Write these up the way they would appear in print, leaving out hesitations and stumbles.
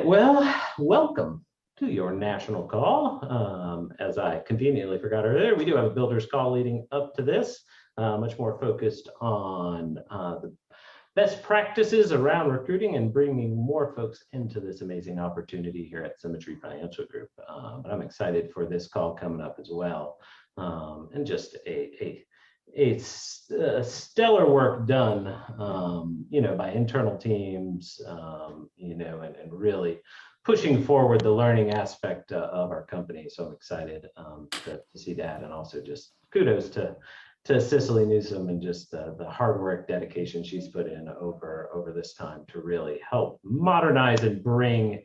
Well, welcome to your national call. As I conveniently forgot earlier, we do have a builder's call leading up to this, much more focused on the best practices around recruiting and bringing more folks into this amazing opportunity here at Symmetry Financial Group. But I'm excited for this call coming up as well, and just a stellar work done, by internal teams, and really pushing forward the learning aspect of our company. So I'm excited to see that, and also just kudos to Cicly Newsom and just the hard work, dedication she's put in over this time to really help modernize and bring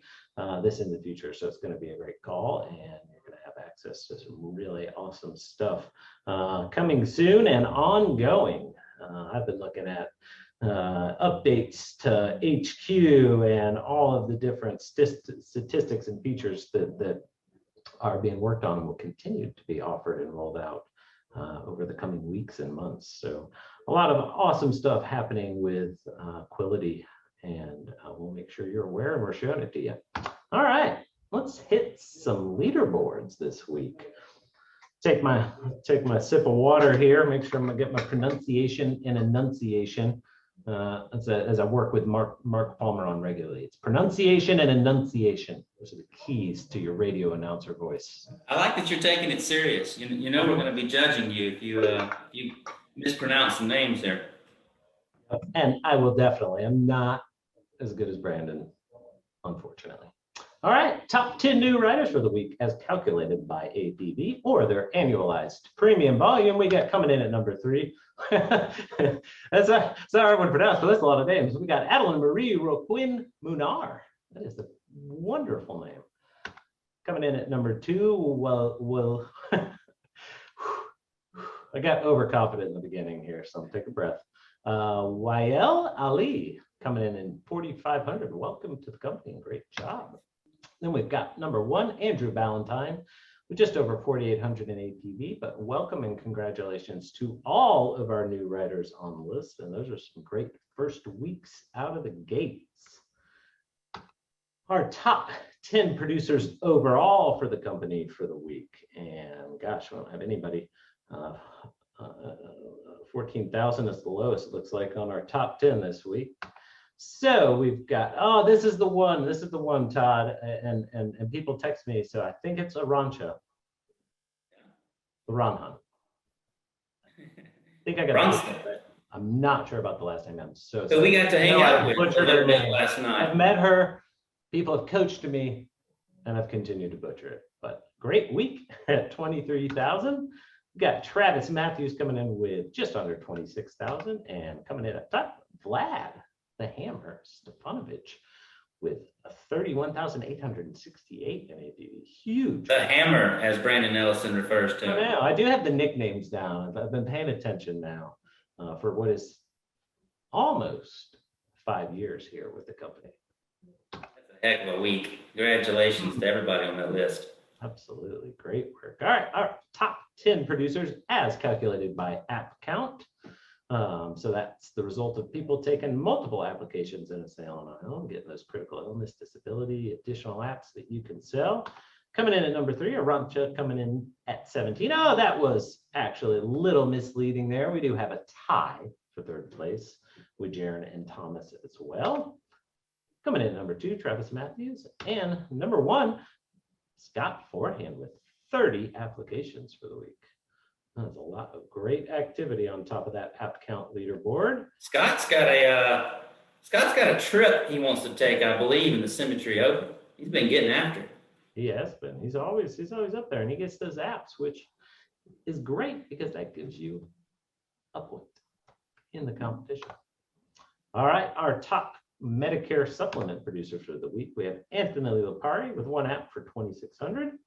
this in the future. So it's going to be a great call, and you're going to have access to some really awesome stuff coming soon and ongoing. I've been looking at updates to HQ and all of the different statistics and features that are being worked on and will continue to be offered and rolled out over the coming weeks and months. So a lot of awesome stuff happening with Quility, and we'll make sure you're aware, and we're showing it to you. All right, let's hit some leaderboards this week. Take my sip of water here, make sure I'm gonna get my pronunciation and enunciation as I work with Mark Palmer on regularly. It's pronunciation and enunciation. Those are the keys to your radio announcer voice. I like that you're taking it serious. You know we're going to be judging you if you mispronounce some names there. And I will definitely. I'm not as good as Brandon, unfortunately. All right, top 10 new writers for the week as calculated by APV, or their annualized premium volume. We got coming in at number 3. That's a hard one to pronounce, but that's a lot of names. We got Adeline Marie Roquin Munar. That is a wonderful name. Coming in at number 2. Well, I got overconfident in the beginning here, so take a breath. Wael Ali coming in 4,500. Welcome to the company. Great job. Then we've got number 1, Andrew Valentine, with just over 4,800 in APV, but welcome and congratulations to all of our new writers on the list. And those are some great first weeks out of the gates. Our top 10 producers overall for the company for the week. And gosh, we don't have anybody. 14,000 is the lowest, it looks like, on our top 10 this week. So we've got, this is the one, Todd, and people text me, so I think it's Arancha. Ranhan. I think I got it right. I'm not sure about the last name. I'm so we got to hang out with her a little bit last night. I've met her, people have coached me, and I've continued to butcher it. But great week at 23,000. We got Travis Matthews coming in with just under 26,000, and coming in at top, Vlad the Hammer Stefanovich with 31,868 in APV. Huge. The Hammer, as Brandon Ellison refers to. I know. I do have the nicknames down. I've been paying attention now for what is almost 5 years here with the company. That's a heck of a week. Congratulations to everybody on that list. Absolutely. Great work. All right. Our top 10 producers as calculated by app count. So that's the result of people taking multiple applications in a sale on a home, getting those critical illness, disability, additional apps that you can sell. Coming in at number 3, Arancha coming in at 17. Oh, that was actually a little misleading there. We do have a tie for 3rd place with Jaron and Thomas as well. Coming in at number 2, Travis Matthews. And number 1, Scott Forehand with 30 applications for the week. That's a lot of great activity on top of that app count leaderboard. Scott's got a trip he wants to take, I believe, in the Symmetry Open. He's been getting after it. He has been. He's always up there, and he gets those apps, which is great because that gives you a point in the competition. All right, our top Medicare supplement producer for the week, we have Anthony Lipari with 1 app for 2,600.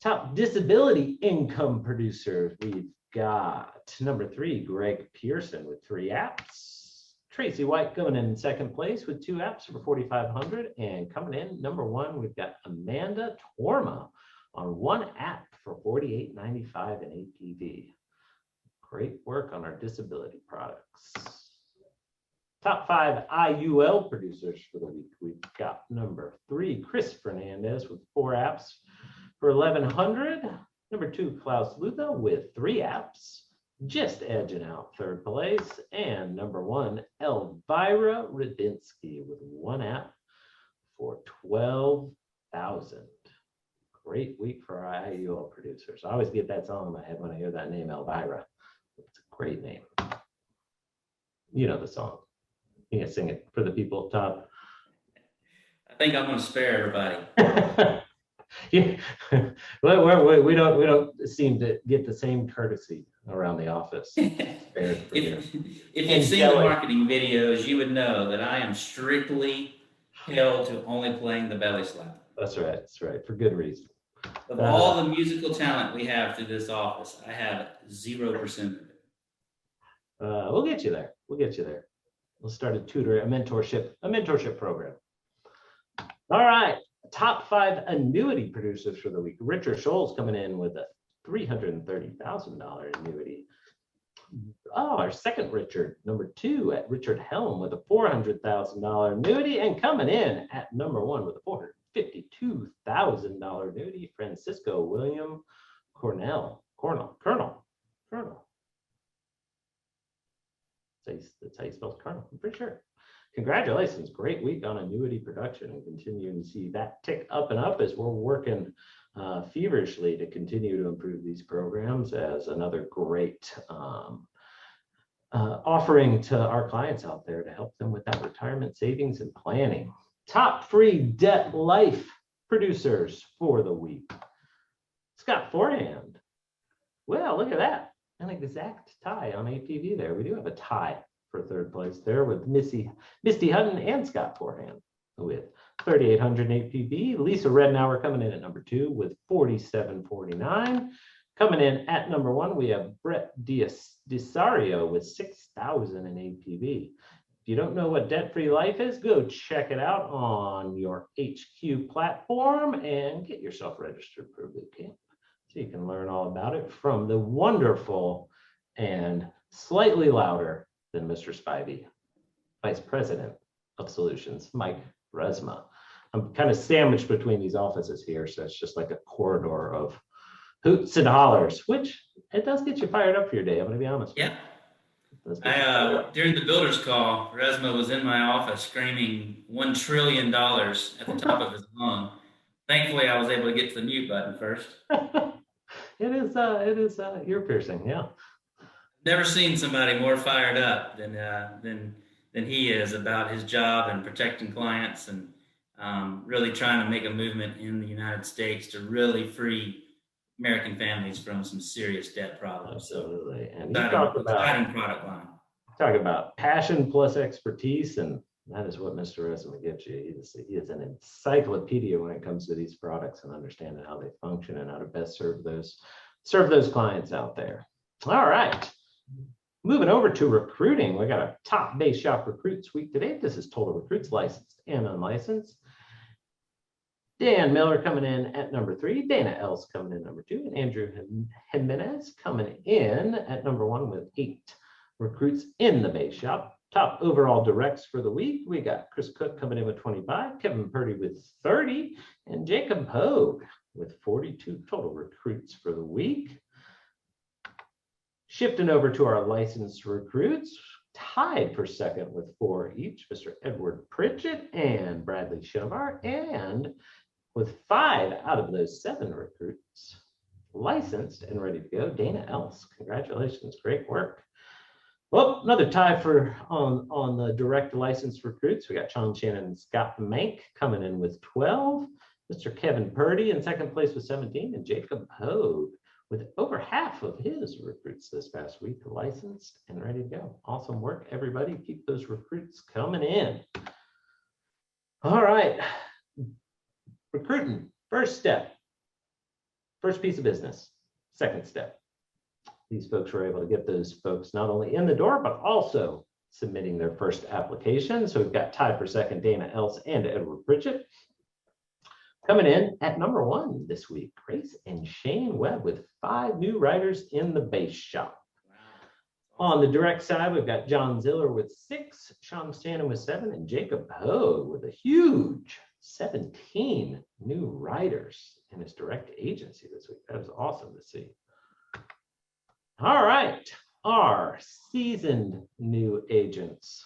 Top disability income producer, we've got number 3, Greg Pearson with 3 apps. Tracy White coming in 2nd place with 2 apps for 4,500. And coming in number 1, we've got Amanda Torma on 1 app for 48.95 in APV. Great work on our disability products. Top 5 IUL producers for the week. We've got number 3, Chris Fernandez with 4 apps for 1,100. Number 2, Klaus Luther with 3 apps, just edging out third place. And number 1, Elvira Radinsky with 1 app for 12,000. Great week for our IUL producers. I always get that song in my head when I hear that name, Elvira. It's a great name. You know the song. You can sing it for the people up top. I think I'm going to spare everybody. Yeah. we don't seem to get the same courtesy around the office. If you've seen the marketing videos, you would know that I am strictly held to only playing the belly slap. That's right. That's right. For good reason. Of all the musical talent we have through this office, I have 0% of it. We'll get you there. We'll get you there. We'll start a mentorship program. All right. Top 5 annuity producers for the week. Richard Scholl's coming in with a $330,000 annuity. Oh, our second Richard, number 2 at Richard Helm with a $400,000 annuity, and coming in at number 1 with a $452,000 annuity, Francisco William Colonel. That's how you spell Colonel, I'm pretty sure. Congratulations, great week on annuity production, and continuing to see that tick up and up as we're working feverishly to continue to improve these programs as another great offering to our clients out there to help them with that retirement savings and planning. Top 3 debt life producers for the week. Scott Forehand. Well, look at that. An exact tie on APV there. We do have a tie for third place there with Misty Hutton and Scott Forehand with 3,800 APV. Lisa Rednauer coming in at number 2 with 4,749. Coming in at number 1, we have Brett Disario with 6,000 in APV. If you don't know what debt-free life is, go check it out on your HQ platform and get yourself registered for a boot camp so you can learn all about it from the wonderful and slightly louder than Mr. Spivey, Vice President of Solutions, Mike Resma. I'm kind of sandwiched between these offices here, so it's just like a corridor of hoots and hollers, which it does get you fired up for your day, I'm going to be honest. Yeah. During the builder's call, Resma was in my office screaming $1 trillion at the top of his lung. Thankfully, I was able to get to the mute button first. It is ear piercing, yeah. Never seen somebody more fired up than he is about his job and protecting clients and really trying to make a movement in the United States to really free American families from some serious debt problems. Absolutely. And exciting product line. Talk about passion plus expertise, and that is what Mr. Resma gives you. He is an encyclopedia when it comes to these products and understanding how they function and how to best serve those clients out there. All right. Moving over to recruiting, we got a top base shop recruits week today. This is Total Recruits, licensed and unlicensed. Dan Miller coming in at number 3, Dana Else coming in number 2, and Andrew Jimenez coming in at number 1 with 8 recruits in the base shop. Top overall directs for the week, we got Chris Cook coming in with 25, Kevin Purdy with 30, and Jacob Hogue with 42 total recruits for the week. Shifting over to our licensed recruits, tied for second with 4 each, Mr. Edward Pritchett and Bradley Shovar, and with 5 out of those 7 recruits licensed and ready to go, Dana Else. Congratulations, great work. Well, another tie on the direct licensed recruits. We got Sean Shannon and Scott Mank coming in with 12, Mr. Kevin Purdy in second place with 17, and Jacob Hogue with over half of his recruits this past week licensed and ready to go. Awesome work, everybody. Keep those recruits coming in. All right. Recruiting, first step, first piece of business. Second step, these folks were able to get those folks not only in the door, but also submitting their first application. So we've got tied for second, Dana Else and Edward Pritchett. Coming in at number 1 this week, Grace and Shane Webb with 5 new writers in the base shop. On the direct side, we've got John Ziller with 6, Sean Stanton with 7, and Jacob Ho with a huge 17 new writers in his direct agency this week. That was awesome to see. All right, our seasoned new agents.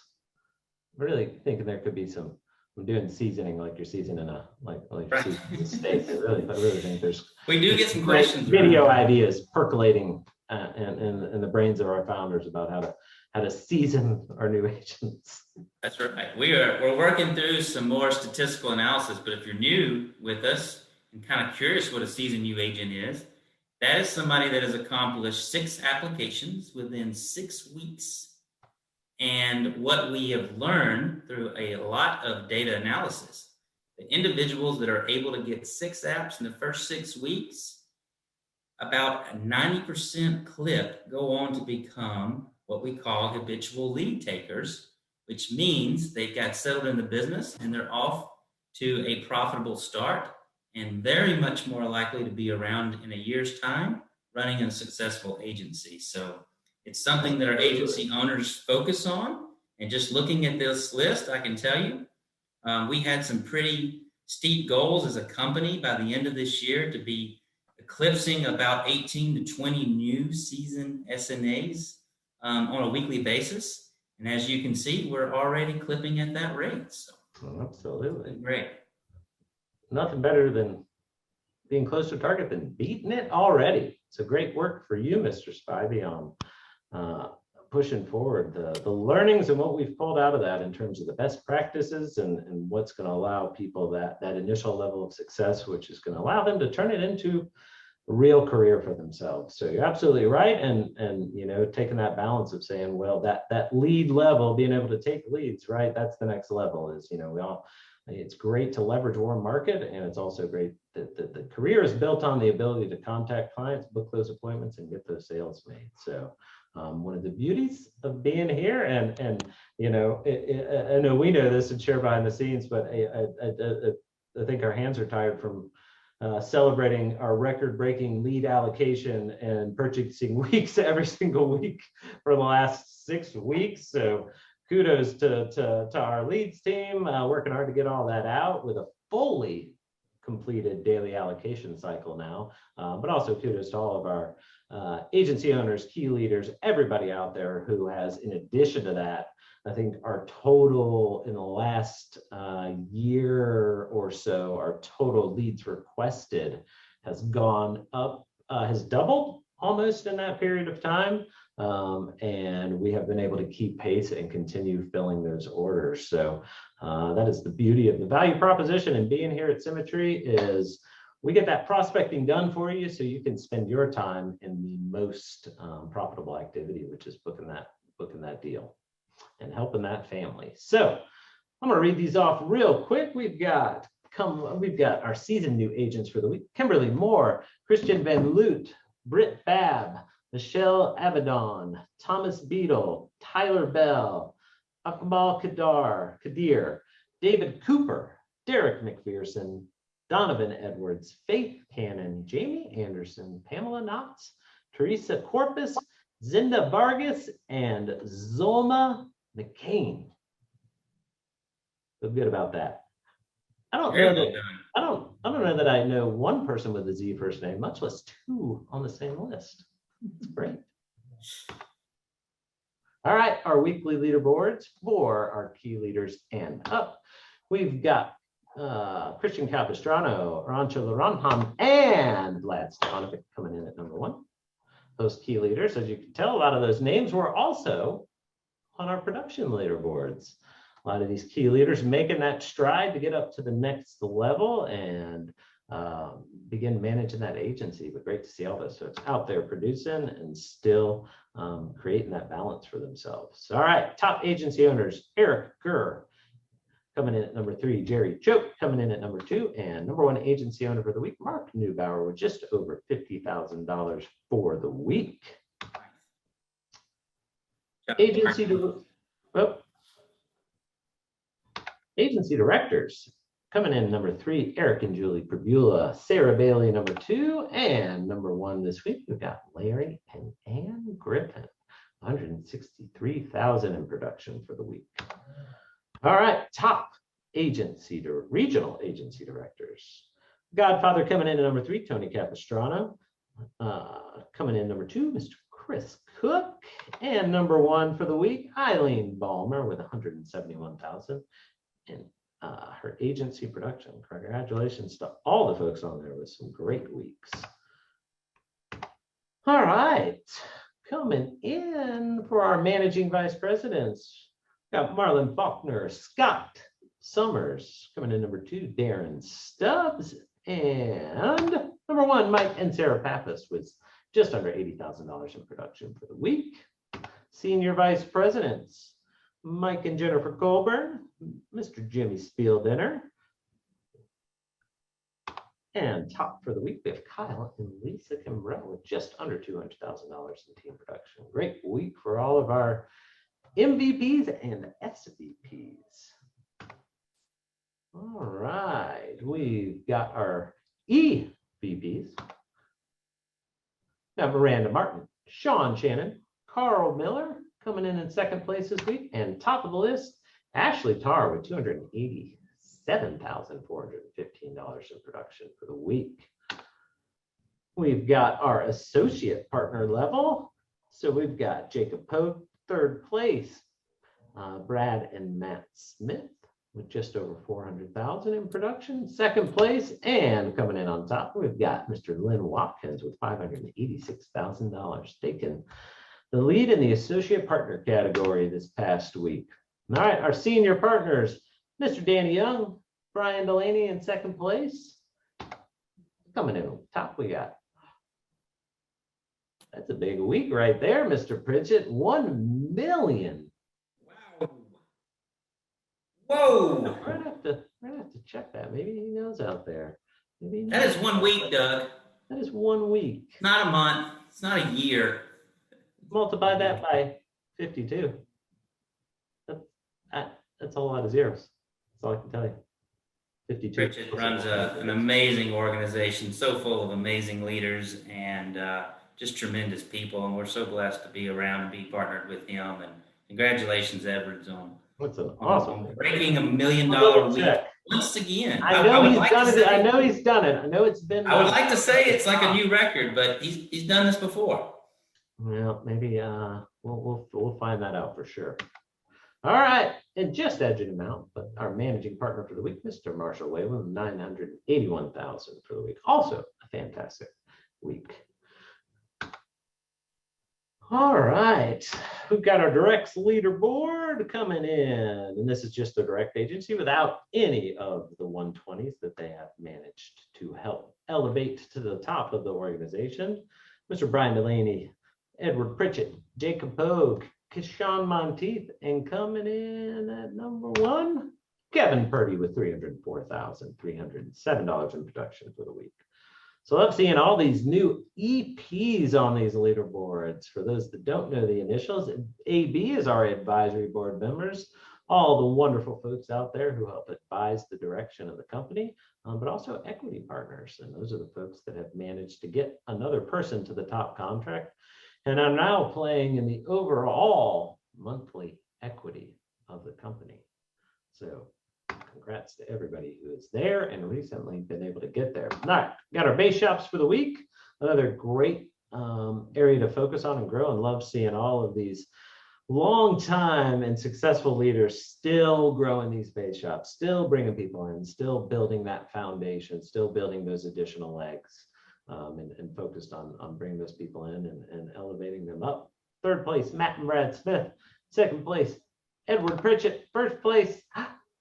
I'm really thinking there could be some. I'm doing seasoning like you're seasoning you're seasoning a steak. I really think we do get some questions. Video ideas percolating in the brains of our founders about how to season our new agents. That's right. We're working through some more statistical analysis, but if you're new with us and kind of curious what a seasoned new agent is, that is somebody that has accomplished 6 applications within 6 weeks. And what we have learned through a lot of data analysis, the individuals that are able to get 6 apps in the first 6 weeks, about a 90% clip go on to become what we call habitual lead takers, which means they've got settled in the business and they're off to a profitable start and very much more likely to be around in a year's time running a successful agency. So it's something that our agency owners focus on. And just looking at this list, I can tell you, we had some pretty steep goals as a company by the end of this year to be eclipsing about 18 to 20 new seasoned SNAs on a weekly basis. And as you can see, we're already clipping at that rate. So absolutely. Great. Nothing better than being close to target than beating it already. So great work for you, Mr. Spivey, on pushing forward the learnings and what we've pulled out of that in terms of the best practices and what's going to allow people that initial level of success, which is going to allow them to turn it into a real career for themselves. So you're absolutely right. And taking that balance of saying, well, that lead level, being able to take leads, right? That's the next level is, it's great to leverage warm market. And it's also great that the career is built on the ability to contact clients, book those appointments, and get those sales made. So one of the beauties of being here, and I know we know this and share behind the scenes, but I think our hands are tired from celebrating our record-breaking lead allocation and purchasing weeks every single week for the last 6 weeks. So kudos to our leads team working hard to get all that out with a fully completed daily allocation cycle now, but also kudos to all of our agency owners, key leaders, everybody out there who has, in addition to that, I think our total in the last year or so, our total leads requested has gone up, has doubled almost in that period of time. And we have been able to keep pace and continue filling those orders. So that is the beauty of the value proposition and being here at Symmetry is we get that prospecting done for you so you can spend your time in the most profitable activity, which is booking that deal and helping that family. So I'm going to read these off real quick. We've got our seasoned new agents for the week: Kimberly Moore, Christian Van Loot, Britt Babb, Michelle Abaddon, Thomas Beadle, Tyler Bell, Akmal Kadir, David Cooper, Derek McPherson, Donovan Edwards, Faith Cannon, Jamie Anderson, Pamela Knotts, Teresa Corpus, Zinda Vargas, and Zolma McCain. Feel good about that. I don't know that I know one person with a Z first name, much less 2 on the same list. It's great. All right, our weekly leaderboards for our key leaders and up. We've got Christian Capistrano, Rancho Laranham, and Vlad Stefanovic coming in at number 1. Those key leaders, as you can tell, a lot of those names were also on our production leaderboards. A lot of these key leaders making that stride to get up to the next level and begin managing that agency. But great to see all this. So it's out there producing and still creating that balance for themselves. All right, top agency owners: Eric Gurr coming in at number 3, Jerry Choke coming in at number 2, and number 1 agency owner for the week, Mark Newbauer, with just over $50,000 for the week. Agency directors coming in number 3, Eric and Julie Perbula, Sarah Bailey number 2, and number 1 this week we've got Larry and Ann Griffin 163,000 in production for the week. All right, top regional agency directors. Godfather coming in at number 3, Tony Capistrano. Coming in number 2, Mr. Chris Cook. And number 1 for the week, Eileen Balmer with 171,000 in her agency production. Congratulations to all the folks on there with some great weeks. All right, coming in for our managing vice presidents. Got Marlon Faulkner, Scott Summers coming in number 2, Darren Stubbs, and number 1, Mike and Sarah Pappas with just under $80,000 in production for the week. Senior vice presidents, Mike and Jennifer Colburn, Mr. Jimmy Spieldinner, and top for the week, we have Kyle and Lisa Kimbrell with just under $200,000 in team production. Great week for all of our MVPs and SVPs. All right, we've got our EVPs. Now Miranda Martin, Sean Shannon, Carl Miller coming in second place this week, and top of the list, Ashley Tarr with $287,415 in production for the week. We've got our associate partner level. So we've got Jacob Pogue, third place, Brad and Matt Smith with just over 400,000 in production, second place, and coming in on top, we've got Mr. Lynn Watkins with $586,000, taking the lead in the associate partner category this past week. All right, our senior partners, Mr. Danny Young, Brian Delaney in second place. Coming in on top, we got, that's a big week right there, Mr. Pritchett, 1 million. Wow. Whoa. We're gonna have to check that. Maybe he knows out there. Maybe that is 1 week, Doug. That is 1 week. It's not a month. It's not a year. Multiply that by 52. That's a lot of zeros. That's all I can tell you. 52. Pritchett runs an amazing organization, so full of amazing leaders and just tremendous people. And we're so blessed to be around and be partnered with him. And congratulations, Edwards, on What's an awesome breaking $1 million week once again. I know he's done it. I know he's done it. I know it's been. I would like to say it's like a new record, but he's done this before. Well, maybe we'll find that out for sure. All right, and just edging him out, but our managing partner for the week, Mr. Marshall Whalen, 981,000 for the week. Also a fantastic week. All right, we've got our directs leaderboard coming in, and this is just a direct agency without any of the 120s that they have managed to help elevate to the top of the organization. Mr. Brian Delaney, Edward Pritchett, Jacob Pogue, Kishan Monteith, and coming in at number 1, Kevin Purdy with $304,307 in production for the week. So I'm seeing all these new EPs on these leaderboards. For those that don't know the initials, AB is our advisory board members, all the wonderful folks out there who help advise the direction of the company, but also equity partners. And those are the folks that have managed to get another person to the top contract. And I'm now playing in the overall monthly equity of the company. So congrats to everybody who is there and recently been able to get there. All right, got our base shops for the week. Another great area to focus on and grow, and love seeing all of these long time and successful leaders still growing these base shops, still bringing people in, still building that foundation, still building those additional legs. And focused on bringing those people in and elevating them up. Third place, Matt and Brad Smith. Second place, Edward Pritchett. First place,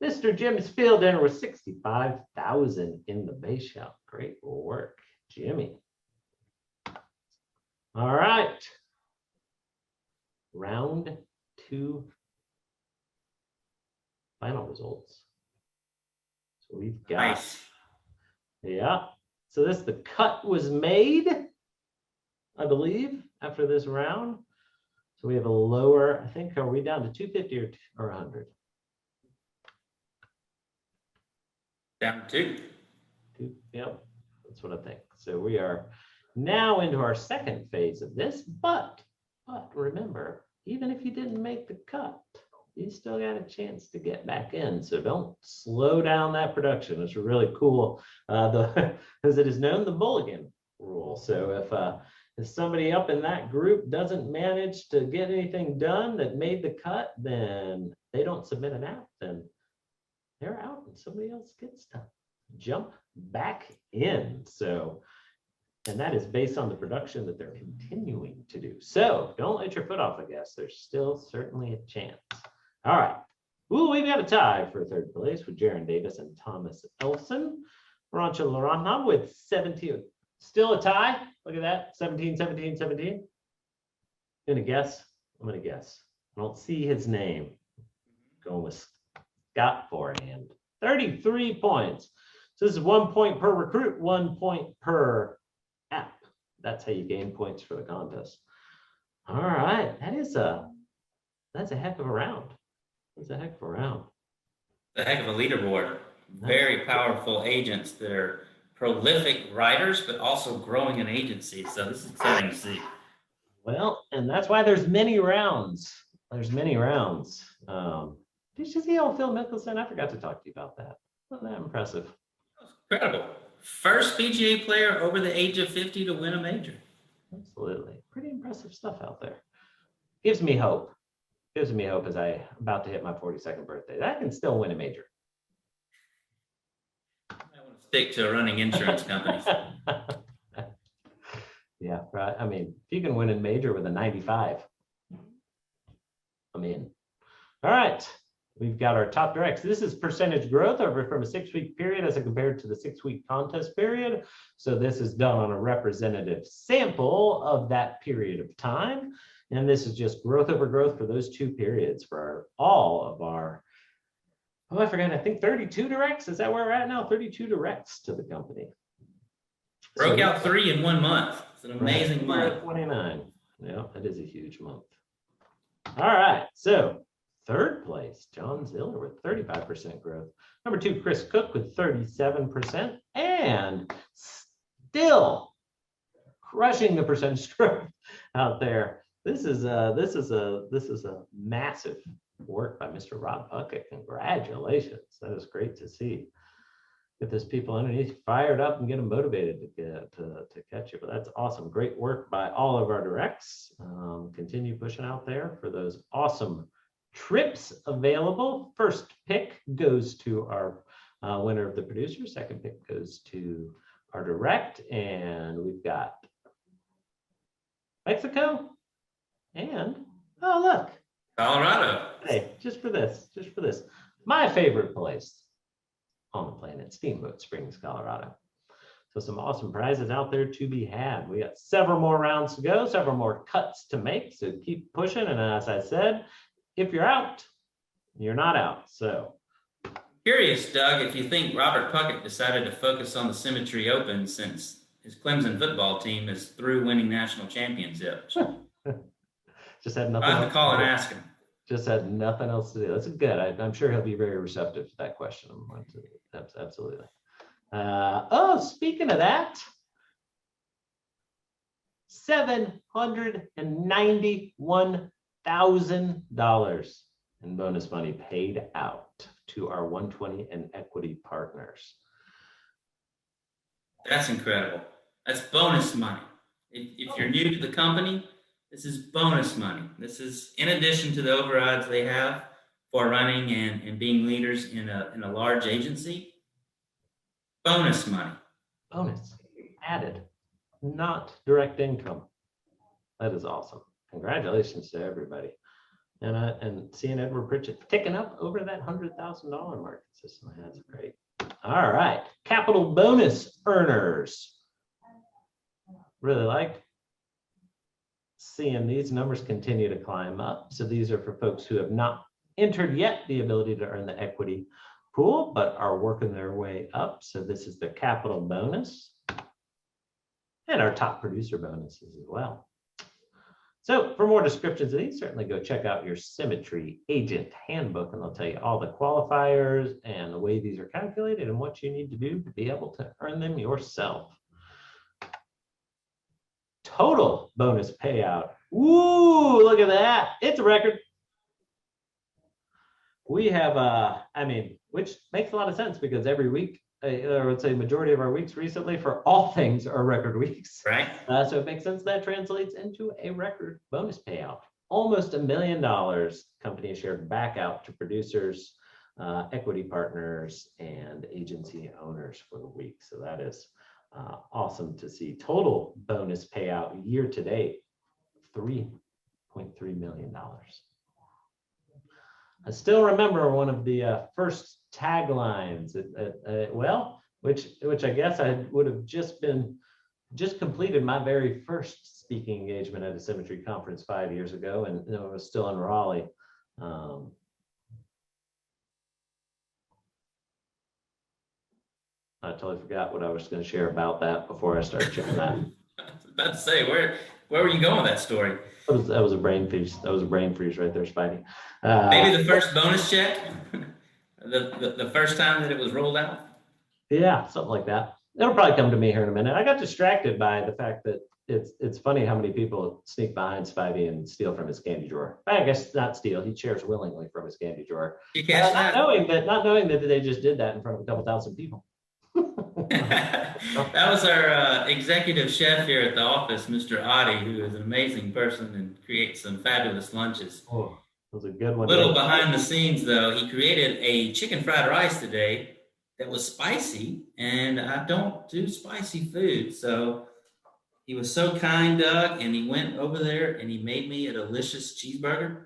Mr. Jim Spieldinner with 65,000 in the base shop. Great work, Jimmy. All right. Round 2 final results. So we've got, Nice. Yeah. So the cut was made, I believe, after this round. So we have a lower, I think, are we down to 250 or 100? Down 2. Yep, that's what I think. So we are now into our second phase of this, but remember, even if you didn't make the cut, you still got a chance to get back in. So don't slow down that production. It's really cool. As it is known, the mulligan rule. So if somebody up in that group doesn't manage to get anything done that made the cut, then they don't submit an app, then they're out and somebody else gets to jump back in. So, and that is based on the production that they're continuing to do. So don't let your foot off the gas. There's still certainly a chance. All right. Ooh, we've got a tie for third place with Jaron Davis and Thomas Elson. Rancho Lorana with 17. Still a tie. Look at that. 17, 17, 17. Gonna guess. I'm gonna guess. I don't see his name. Going with Scott forehand. 33 points. So this is 1 point per recruit, 1 point per app. That's how you gain points for the contest. All right. That's a heck of a round. That's a heck of a round. A heck of a leaderboard. Very powerful agents that are prolific writers, but also growing an agency. So this is exciting to see. Well, and that's why there's many rounds. There's many rounds. Did you see old Phil Mickelson? I forgot to talk to you about that. Wasn't that impressive? Incredible. First PGA player over the age of 50 to win a major. Absolutely. Pretty impressive stuff out there. Gives me hope. Gives me hope as I'm about to hit my 42nd birthday. That I can still win a major. I want to stick to running insurance companies. Yeah, right. I mean, if you can win a major with a 95, I'm in. All right. We've got our top directs. This is percentage growth over from a 6-week period as compared to the 6-week contest period. So this is done on a representative sample of that period of time. And this is just growth over growth for those 2 periods for all of our, I forgot, I think 32 directs. Is that where we're at now? 32 directs to the company. Broke out 3 in 1 month. It's an amazing month. 29. Yeah, that is a huge month. All right. So third place, John Ziller with 35% growth. Number 2, Chris Cook with 37%, and still crushing the percentage growth out there. This is a massive work by Mr. Rob Puckett. Congratulations. That is great to see. Get those people underneath fired up and get them motivated to catch you. But that's awesome. Great work by all of our directs. Continue pushing out there for those awesome trips available. First pick goes to our winner of the producer. Second pick goes to our direct. And we've got Mexico and, oh, look. Colorado. Hey, just for this. My favorite place on the planet, Steamboat Springs, Colorado. So some awesome prizes out there to be had. We got several more rounds to go, several more cuts to make. So keep pushing. And as I said, if you're out, you're not out. So Curious, Doug, if you think Robert Puckett decided to focus on the Symmetry Open since his Clemson football team is through winning national championships. Just had nothing. I'll have to call and ask him. Just had nothing else to do. That's good. I'm sure he'll be very receptive to that question. Absolutely. Speaking of that, $791,000 in bonus money paid out to our 120 and equity partners. That's incredible. That's bonus money. If you're new to the company, this is bonus money. This is in addition to the overrides they have for running and being leaders in a large agency. Bonus money. Bonus added, not direct income. That is awesome. Congratulations to everybody. And seeing Edward Pritchett ticking up over that $100,000 mark consistently. That's great. All right. Capital bonus earners. Really like seeing these numbers continue to climb up. So these are for folks who have not entered yet the ability to earn the equity pool, but are working their way up. So this is the capital bonus and our top producer bonuses as well. So for more descriptions of these, certainly go check out your Symmetry Agent Handbook, and they'll tell you all the qualifiers and the way these are calculated and what you need to do to be able to earn them yourself. total bonus payout. Ooh, look at that. It's a record. We have, which makes a lot of sense because every week, I would say majority of our weeks recently for all things are record weeks. Right. So it makes sense that translates into a record bonus payout. Almost $1 million company shared back out to producers, equity partners, and agency owners for the week. So that is awesome to see. Total bonus payout year to date, $3.3 million. I still remember one of the first taglines, which I guess I would have just completed my very first speaking engagement at a Symmetry conference 5 years ago, and I was still in Raleigh. I totally forgot what I was going to share about that before I started sharing that. I was about to say, where were you going with that story? That was a brain freeze. That was a brain freeze right there, Spidey. Maybe the first bonus check, the first time that it was rolled out. Yeah, something like that. It'll probably come to me here in a minute. I got distracted by the fact that it's funny how many people sneak behind Spivey and steal from his candy drawer. I guess not steal. He shares willingly from his candy drawer. You catch that? Not knowing that they just did that in front of a couple thousand people. That was our executive chef here at the office, Mr. Adi, who is an amazing person and creates some fabulous lunches. Oh, that was a good one. Little behind the scenes, though, he created a chicken fried rice today that was spicy, and I don't do spicy food, so he was so kind, Doug, and he went over there and he made me a delicious cheeseburger.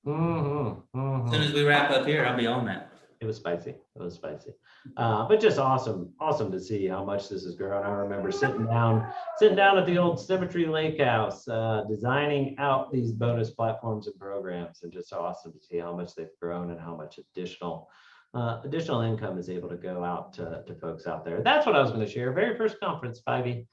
As soon as we wrap up here, I'll be on that. It was spicy. It was spicy, but just awesome to see how much this has grown. I remember sitting down at the old Symmetry Lake House, designing out these bonus platforms and programs, and just awesome to see how much they've grown and how much additional income is able to go out to folks out there. That's what I was going to share. Very first conference, Spivey,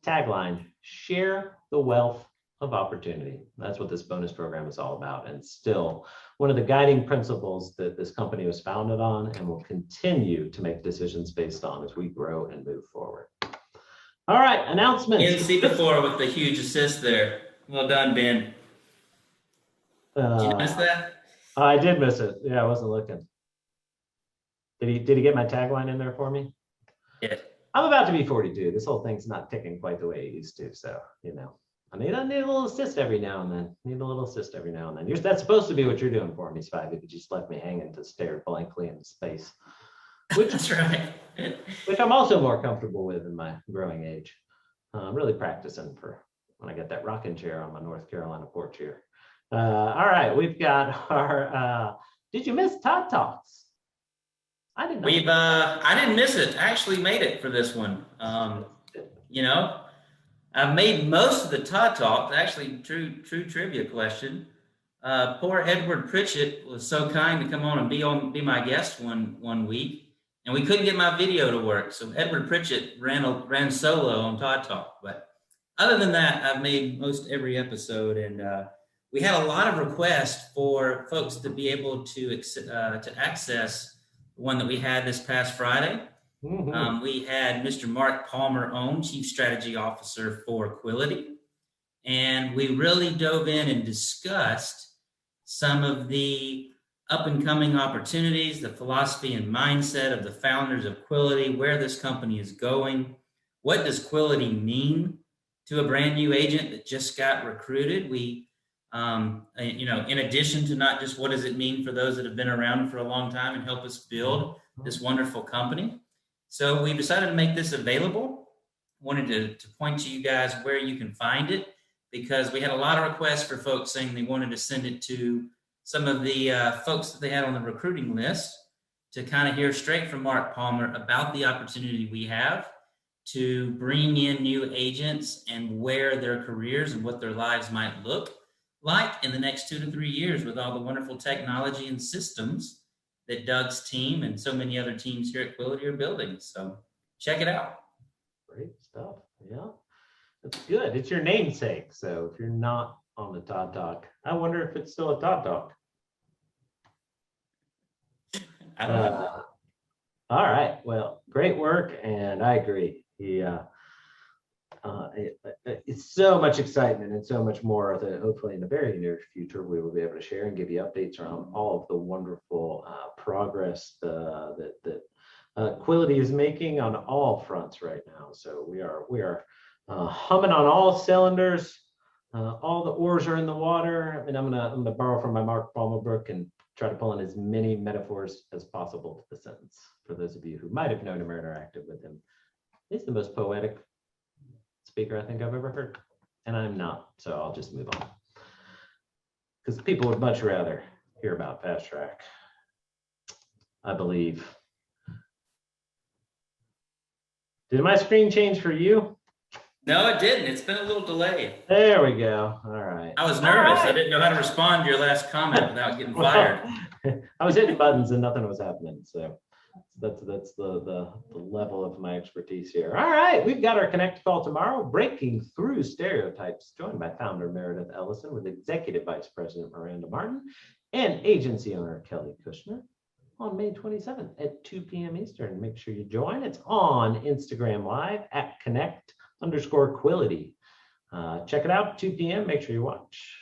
tagline: share the wealth of opportunity. That's what this bonus program is all about, and still one of the guiding principles that this company was founded on and will continue to make decisions based on as we grow and move forward. All right, announcements. You didn't see before with the huge assist there. Well done, Ben. Did you miss that? I did miss it. Yeah, I wasn't looking. Did he get my tagline in there for me? Yeah. I'm about to be 42. This whole thing's not ticking quite the way it used to. So, I need a little assist every now and then. That's supposed to be what you're doing for me, Spivey, but you just left me hanging to stare blankly into space. That's right. Which I'm also more comfortable with in my growing age. I'm really practicing for when I get that rocking chair on my North Carolina porch here. All right, we've got our, did you miss Todd Talks? I didn't know. I didn't miss it. I actually made it for this one. I've made most of the Todd Talks. Actually, true trivia question. Poor Edward Pritchett was so kind to come on and be my guest one week, and we couldn't get my video to work. So Edward Pritchett ran solo on Todd Talk. But other than that, I've made most every episode, and we had a lot of requests for folks to be able to access the one that we had this past Friday. Mm-hmm. We had Mr. Mark Palmer on, Chief Strategy Officer for Quility, and we really dove in and discussed some of the up-and-coming opportunities, the philosophy and mindset of the founders of Quility, where this company is going. What does Quility mean to a brand new agent that just got recruited? We, in addition to not just what does it mean for those that have been around for a long time and help us build this wonderful company. So we decided to make this available. Wanted to point to you guys where you can find it, because we had a lot of requests for folks saying they wanted to send it to some of the folks that they had on the recruiting list to kind of hear straight from Mark Palmer about the opportunity we have to bring in new agents and where their careers and what their lives might look like in the next 2 to 3 years with all the wonderful technology and systems that Doug's team and so many other teams here at Quility are building. So check it out. Great stuff. Yeah, that's good. It's your namesake. So if you're not on the Todd Talk, I wonder if it's still a Todd Talk. I don't know. All right. Well, great work. And I agree. it's so much excitement and so much more that hopefully in the very near future we will be able to share and give you updates around all of the wonderful progress that Quility is making on all fronts right now. So we are humming on all cylinders. All the oars are in the water. I mean, I'm gonna borrow from my Mark Balmabrook and try to pull in as many metaphors as possible to the sentence. For those of you who might have known him or interacted with him, he's the most poetic speaker I think I've ever heard, and I'm not, so I'll just move on because people would much rather hear about Fast Track, I believe. Did my screen change for you? No, it didn't. It's been a little delayed. There we go. All right. I was nervous. Right. I didn't know how to respond to your last comment without getting fired. I was hitting buttons and nothing was happening, so that's the level of my expertise here. All right, we've got our Connect call tomorrow, breaking through stereotypes, joined by founder Meredith Ellison with Executive Vice President Miranda Martin and agency owner Kelly Kushner on May 27th at 2 p.m. Eastern. Make sure you join. It's on Instagram Live at Connect_Quility. Check it out, 2 p.m. Make sure you watch.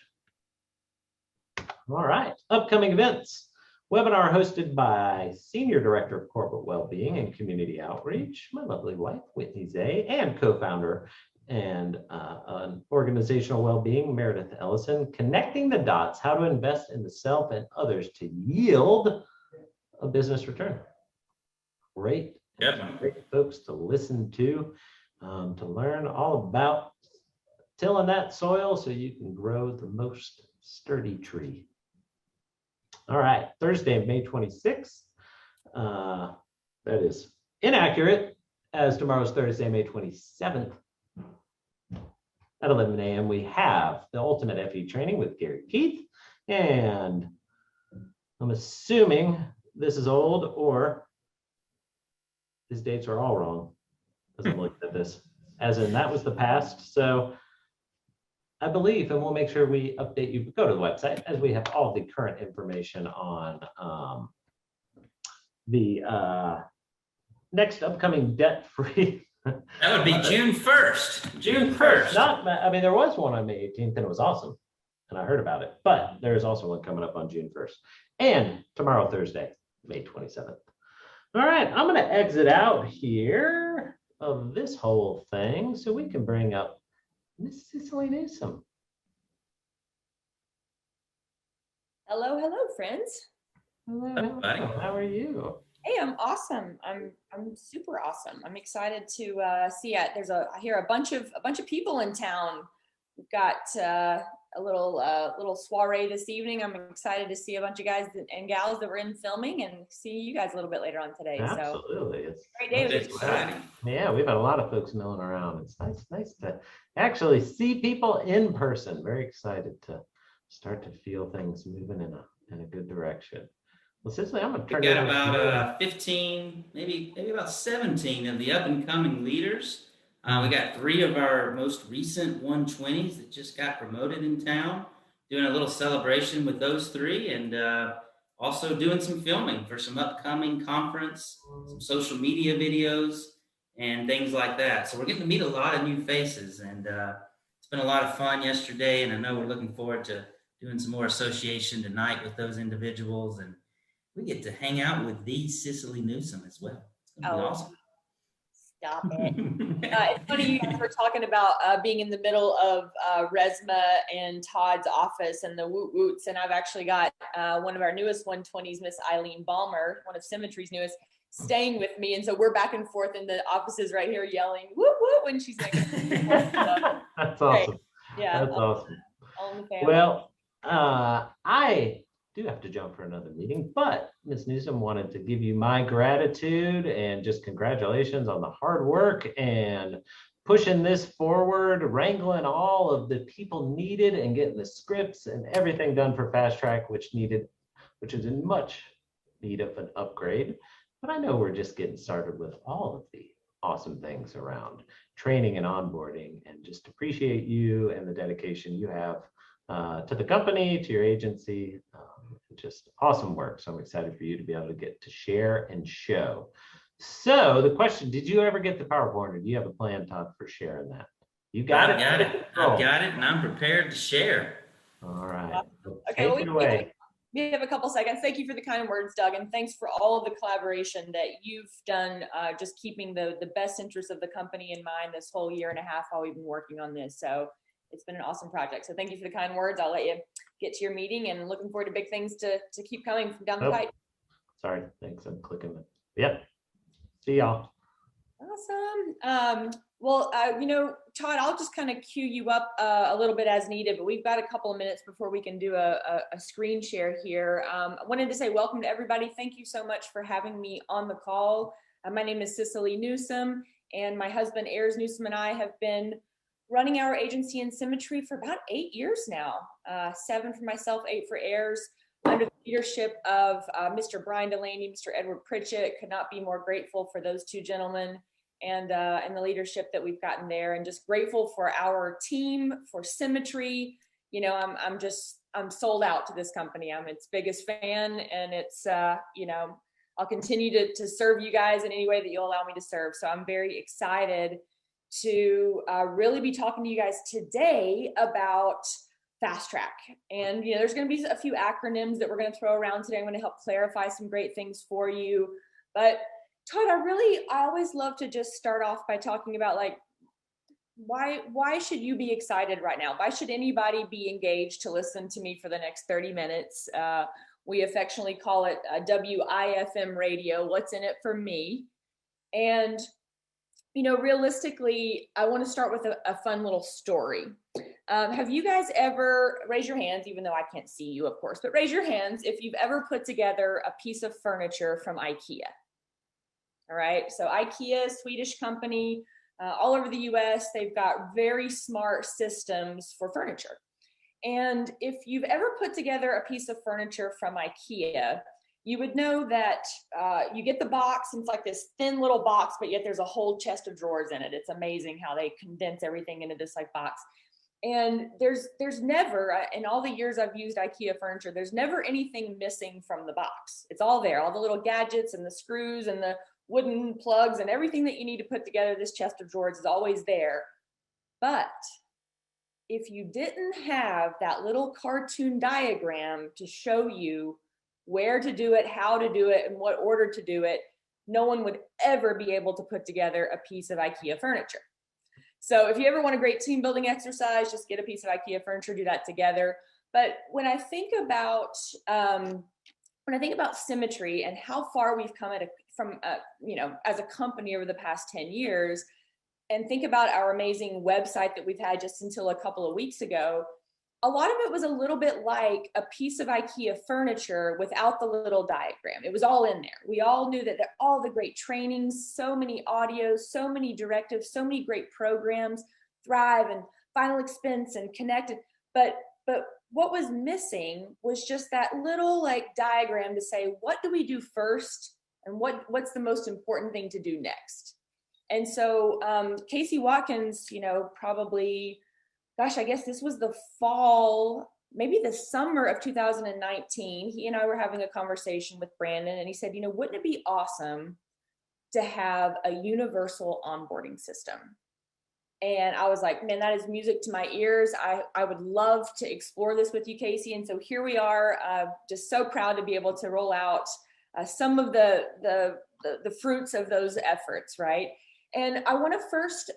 All right, upcoming events. Webinar hosted by Senior Director of Corporate Wellbeing and Community Outreach, my lovely wife, Whitney Zay, and co-founder and organizational well-being, Meredith Ellison, connecting the dots, how to invest in the self and others to yield a business return. Great, great folks to listen to learn all about tilling that soil so you can grow the most sturdy tree. All right, Thursday, May 26th. That is inaccurate, as tomorrow's Thursday, May 27th. At 11 a.m., we have the Ultimate FE Training with Gary Keith. And I'm assuming this is old or these dates are all wrong as I'm looking at this. As in, that was the past. So I believe, and we'll make sure we update you, go to the website as we have all the current information on the next upcoming debt-free. That would be June 1st. June 1st. I mean, there was one on May 18th and it was awesome. And I heard about it, but there's also one coming up on June 1st. And tomorrow, Thursday, May 27th. All right, I'm going to exit out here of this whole thing so we can bring up Miss Cicely Newsom. Hello, friends. Hello. How are you? Hey, I'm awesome. I'm super awesome. I'm excited to see it. I hear a bunch of people in town. We've got a little soiree this evening. I'm excited to see a bunch of guys and gals that were in filming and see you guys a little bit later on today. Absolutely. So it's a great day. Yeah, we've had a lot of folks milling around. It's nice to actually see people in person. Very excited to start to feel things moving in a good direction. Well, Cicely, I'm going to turn it. We got about 15, maybe about 17 of the up and coming leaders. We got 3 of our most recent 120s that just got promoted in town, doing a little celebration with those 3, and also doing some filming for some upcoming conference, some social media videos, and things like that. So we're getting to meet a lot of new faces, and it's been a lot of fun yesterday, and I know we're looking forward to doing some more association tonight with those individuals, and we get to hang out with the Cicely Newsom as well. It's going to be awesome. Stop it. It's funny you guys were talking about being in the middle of Resma and Todd's office and the woot woots, and I've actually got one of our newest 120s, Miss Eileen Balmer, one of Symmetry's newest, staying with me, and so we're back and forth in the offices right here yelling woot woot when she's making That's awesome. Yeah, that's awesome. All in the family. Well, I do have to jump for another meeting, but Ms. Newsom wanted to give you my gratitude and just congratulations on the hard work and pushing this forward, wrangling all of the people needed and getting the scripts and everything done for Fast Track, which is in much need of an upgrade. But I know we're just getting started with all of the awesome things around training and onboarding, and just appreciate you and the dedication you have to the company, to your agency. Just awesome work. So I'm excited for you to be able to get to share and show. So the question, did you ever get the PowerPoint, or do you have a plan, Todd, for sharing that? You got it. I've got it, and I'm prepared to share. All right. Okay, Take it away. We have a couple seconds. Thank you for the kind words, Doug, and thanks for all of the collaboration that you've done, just keeping the best interests of the company in mind this whole year and a half while we've been working on this. So it's been an awesome project. So thank you for the kind words. I'll let you get to your meeting, and looking forward to big things to keep coming from down the pipe. Sorry, thanks. I'm clicking it. Yep. See y'all. Awesome. Well, Todd, I'll just kind of cue you up a little bit as needed, but we've got a couple of minutes before we can do a screen share here. I wanted to say welcome to everybody. Thank you so much for having me on the call. My name is Cicly Newsom, and my husband, Ayers Newsom, and I have been running our agency in Symmetry for about 8 years now, 7 for myself, 8 for Ayers, under the leadership of Mr. Brian Delaney, Mr. Edward Pritchett. Could not be more grateful for those two gentlemen and the leadership that we've gotten there, and just grateful for our team, for Symmetry. You know, I'm sold out to this company. I'm its biggest fan, and it's, I'll continue to serve you guys in any way that you'll allow me to serve. So I'm very excited to really be talking to you guys today about Fast Track. And, there's going to be a few acronyms that we're going to throw around today. I'm going to help clarify some great things for you. But Todd, I always love to just start off by talking about, like, why should you be excited right now? Why should anybody be engaged to listen to me for the next 30 minutes? We affectionately call it WIFM radio. What's in it for me? And, realistically, I want to start with a fun little story. Have you guys ever, raise your hands, even though I can't see you, of course, but raise your hands if you've ever put together a piece of furniture from IKEA. All right, so IKEA, Swedish company, all over the US, they've got very smart systems for furniture. And if you've ever put together a piece of furniture from IKEA, you would know that you get the box, and it's like this thin little box, but yet there's a whole chest of drawers in it. It's amazing how they condense everything into this like box. And there's never, in all the years I've used IKEA furniture, there's never anything missing from the box. It's all there, all the little gadgets and the screws and the wooden plugs and everything that you need to put together this chest of drawers is always there. But if you didn't have that little cartoon diagram to show you where to do it, how to do it, and what order to do it, no one would ever be able to put together a piece of IKEA furniture. So if you ever want a great team building exercise, just get a piece of IKEA furniture, do that together. But when I think about Symmetry and how far we've come as a company over the past 10 years, and think about our amazing website that we've had just until a couple of weeks ago, a lot of it was a little bit like a piece of IKEA furniture without the little diagram. It was all in there. We all knew that all the great trainings, so many audios, so many directives, so many great programs, Thrive and Final Expense and Connected. But what was missing was just that little diagram to say, what do we do first and what's the most important thing to do next? And so Casey Watkins, probably, gosh, I guess this was the fall, maybe the summer of 2019. He and I were having a conversation with Brandon, and he said, wouldn't it be awesome to have a universal onboarding system? And I was like, man, that is music to my ears. I would love to explore this with you, Casey. And so here we are, just so proud to be able to roll out some of the fruits of those efforts, right? And I want to first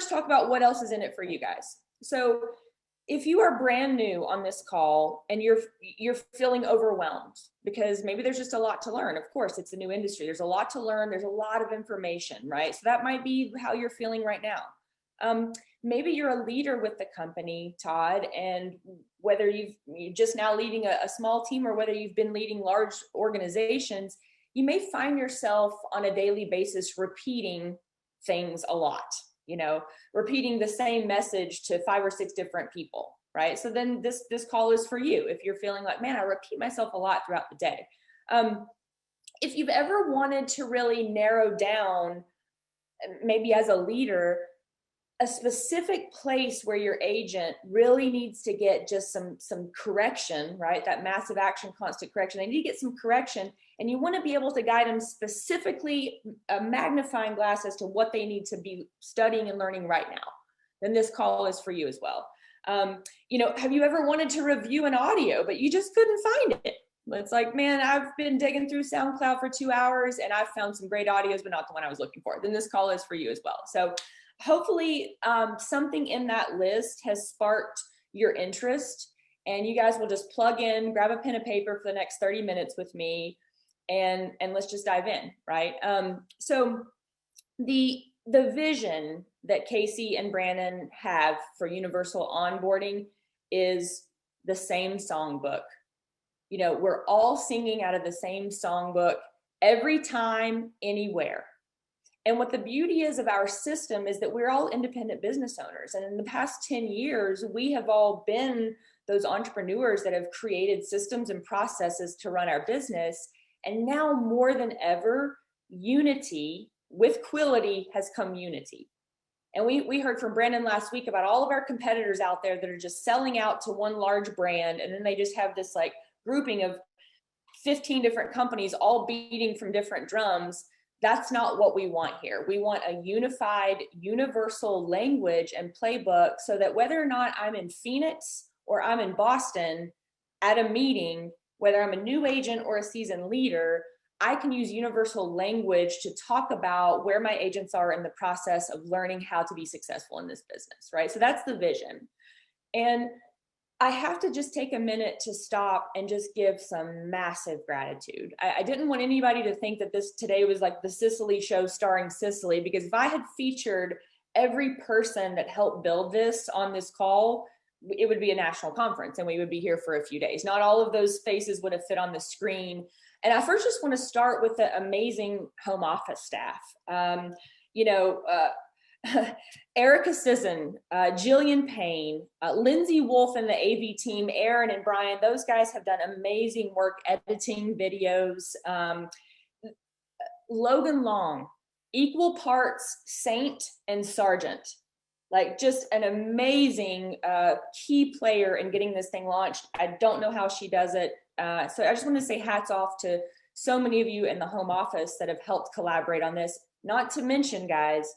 talk about what else is in it for you guys. So if you are brand new on this call and you're feeling overwhelmed because maybe there's just a lot to learn, of course, it's a new industry. There's a lot to learn. There's a lot of information, right? So that might be how you're feeling right now. Maybe you're a leader with the company, Todd, and whether you're just now leading a small team or whether you've been leading large organizations, you may find yourself on a daily basis repeating things a lot. Repeating the same message to 5 or 6 different people, right? So then this call is for you. If you're feeling like, man, I repeat myself a lot throughout the day. If you've ever wanted to really narrow down, maybe as a leader, a specific place where your agent really needs to get just some correction, right? That massive action, constant correction. They need to get some correction, And you want to be able to guide them specifically, a magnifying glass as to what they need to be studying and learning right now. Then this call is for you as well. Have you ever wanted to review an audio, but you just couldn't find it? It's like, man, I've been digging through SoundCloud for 2 hours and I've found some great audios, but not the one I was looking for. Then this call is for you as well. So hopefully something in that list has sparked your interest, and you guys will just plug in, grab a pen and paper for the next 30 minutes with me, and let's just dive in, right? So the vision that Casey and Brandon have for universal onboarding is the same songbook. We're all singing out of the same songbook every time, anywhere. And what the beauty is of our system is that we're all independent business owners. And in the past 10 years, we have all been those entrepreneurs that have created systems and processes to run our business. And now more than ever, unity with Quility has come unity. And we heard from Brandon last week about all of our competitors out there that are just selling out to one large brand. And then they just have this like grouping of 15 different companies all beating from different drums. That's not what we want here. We want a unified, universal language and playbook so that whether or not I'm in Phoenix or I'm in Boston at a meeting, whether I'm a new agent or a seasoned leader, I can use universal language to talk about where my agents are in the process of learning how to be successful in this business, right? So that's the vision. And I have to just take a minute to stop and just give some massive gratitude. I didn't want anybody to think that this today was like the Cicly show starring Cicly, because if I had featured every person that helped build this on this call, it would be a national conference and we would be here for a few days. Not all of those faces would have fit on the screen. And I first just want to start with the amazing home office staff. Erica Sisson, Jillian Payne, Lindsay Wolf and the AV team, Aaron and Brian, those guys have done amazing work editing videos. Logan Long, equal parts saint and sergeant, like just an amazing key player in getting this thing launched. I don't know how she does it. So I just want to say hats off to so many of you in the home office that have helped collaborate on this. Not to mention, guys,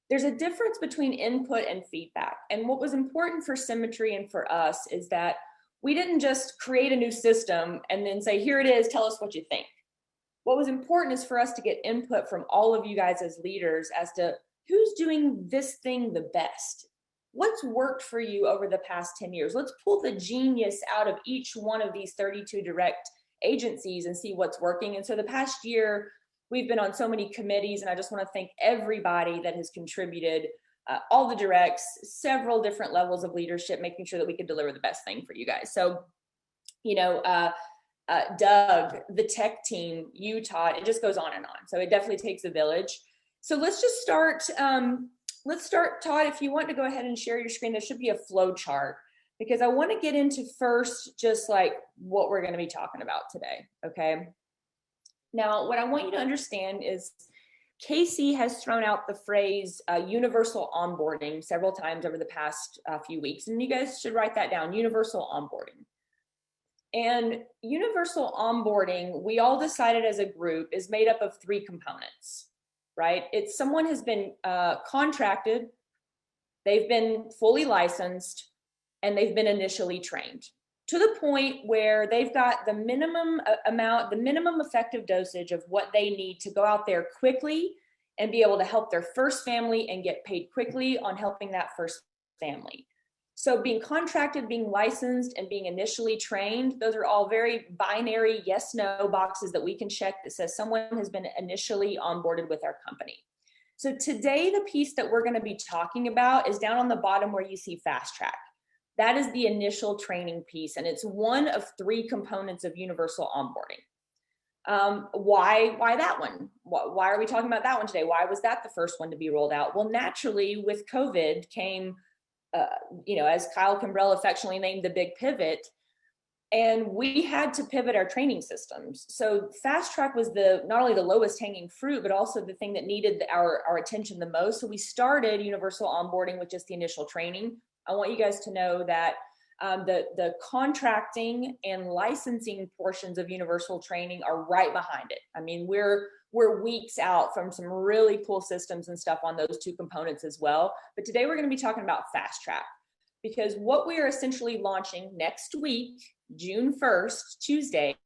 there's a difference between input and feedback. And what was important for Symmetry and for us is that we didn't just create a new system and then say, here it is, tell us what you think. What was important is for us to get input from all of you guys as leaders as to who's doing this thing the best. What's worked for you over the past 10 years? Let's pull the genius out of each one of these 32 direct agencies and see what's working. And so the past year, we've been on so many committees, and I just want to thank everybody that has contributed, all the directs, several different levels of leadership, making sure that we could deliver the best thing for you guys. So, Doug, the tech team, Utah, it just goes on and on. So it definitely takes a village. So let's just start. Let's start, Todd, if you want to go ahead and share your screen, there should be a flow chart, because I want to get into first just like what we're going to be talking about today, okay? Now, what I want you to understand is Casey has thrown out the phrase universal onboarding several times over the past few weeks, and you guys should write that down, universal onboarding. And universal onboarding, we all decided as a group, is made up of 3 components, right? It's someone has been contracted, they've been fully licensed, and they've been initially trained to the point where they've got the minimum amount, the minimum effective dosage of what they need to go out there quickly and be able to help their first family and get paid quickly on helping that first family. So being contracted, being licensed, and being initially trained, those are all very binary yes, no boxes that we can check that says someone has been initially onboarded with our company. So today, the piece that we're going to be talking about is down on the bottom where you see fast track. That is the initial training piece, and it's one of 3 components of universal onboarding. Why that one? Why are we talking about that one today? Why was that the first one to be rolled out? Well, naturally, with COVID came, as Kyle Kimbrell affectionately named, the big pivot, and we had to pivot our training systems. So fast track was not only the lowest hanging fruit, but also the thing that needed our attention the most. So we started universal onboarding with just the initial training. I want you guys to know that The contracting and licensing portions of universal training are right behind it. I mean, we're weeks out from some really cool systems and stuff on those two components as well. But today we're going to be talking about Fast Track, because what we are essentially launching next week, June 1st, Tuesday,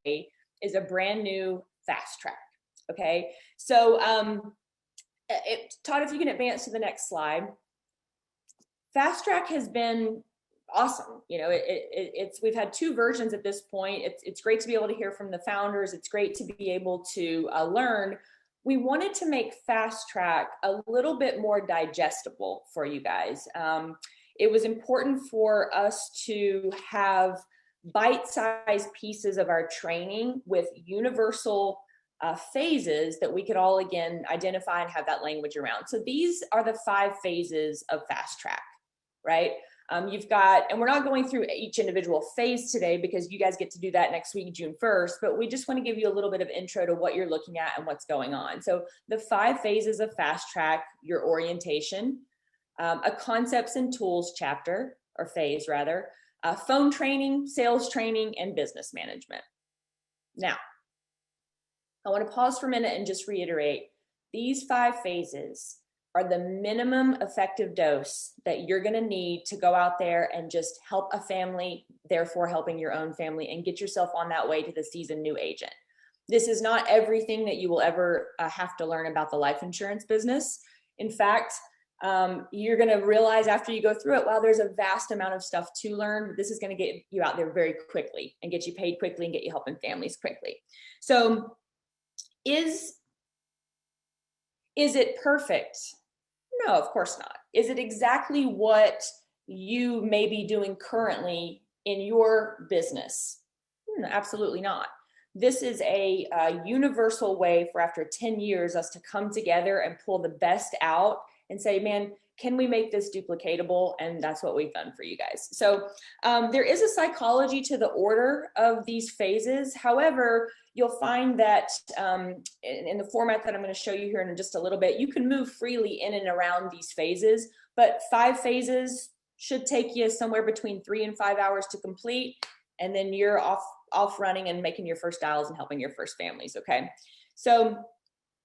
is a brand new Fast Track. Okay, so Todd, if you can advance to the next slide. Fast Track has been awesome. You know, we've had two versions at this point. It's great to be able to hear from the founders. It's great to be able to learn. We wanted to make Fast Track a little bit more digestible for you guys. It was important for us to have bite-sized pieces of our training with universal phases that we could all, again, identify and have that language around. So these are the 5 phases of Fast Track, right? You've got, and we're not going through each individual phase today because you guys get to do that next week, June 1st, but we just want to give you a little bit of intro to what you're looking at and what's going on. So the 5 phases of Fast Track: your orientation, a concepts and tools chapter, or phase rather, phone training, sales training, and business management. Now, I want to pause for a minute and just reiterate, these 5 phases are the minimum effective dose that you're going to need to go out there and just help a family, therefore helping your own family, and get yourself on that way to the seasoned new agent. This is not everything that you will ever have to learn about the life insurance business. In fact, you're going to realize after you go through it, wow, there's a vast amount of stuff to learn. This is going to get you out there very quickly and get you paid quickly and get you helping families quickly. So is it perfect? No, of course not. Is it exactly what you may be doing currently in your business? No, absolutely not. This is a universal way for, after 10 years, us to come together and pull the best out and say, man, can we make this duplicatable? And that's what we've done for you guys. So there is a psychology to the order of these phases. However, you'll find that in the format that I'm going to show you here in just a little bit, you can move freely in and around these phases, but 5 phases should take you somewhere between 3 and 5 hours to complete. And then you're off running and making your first dials and helping your first families. Okay. So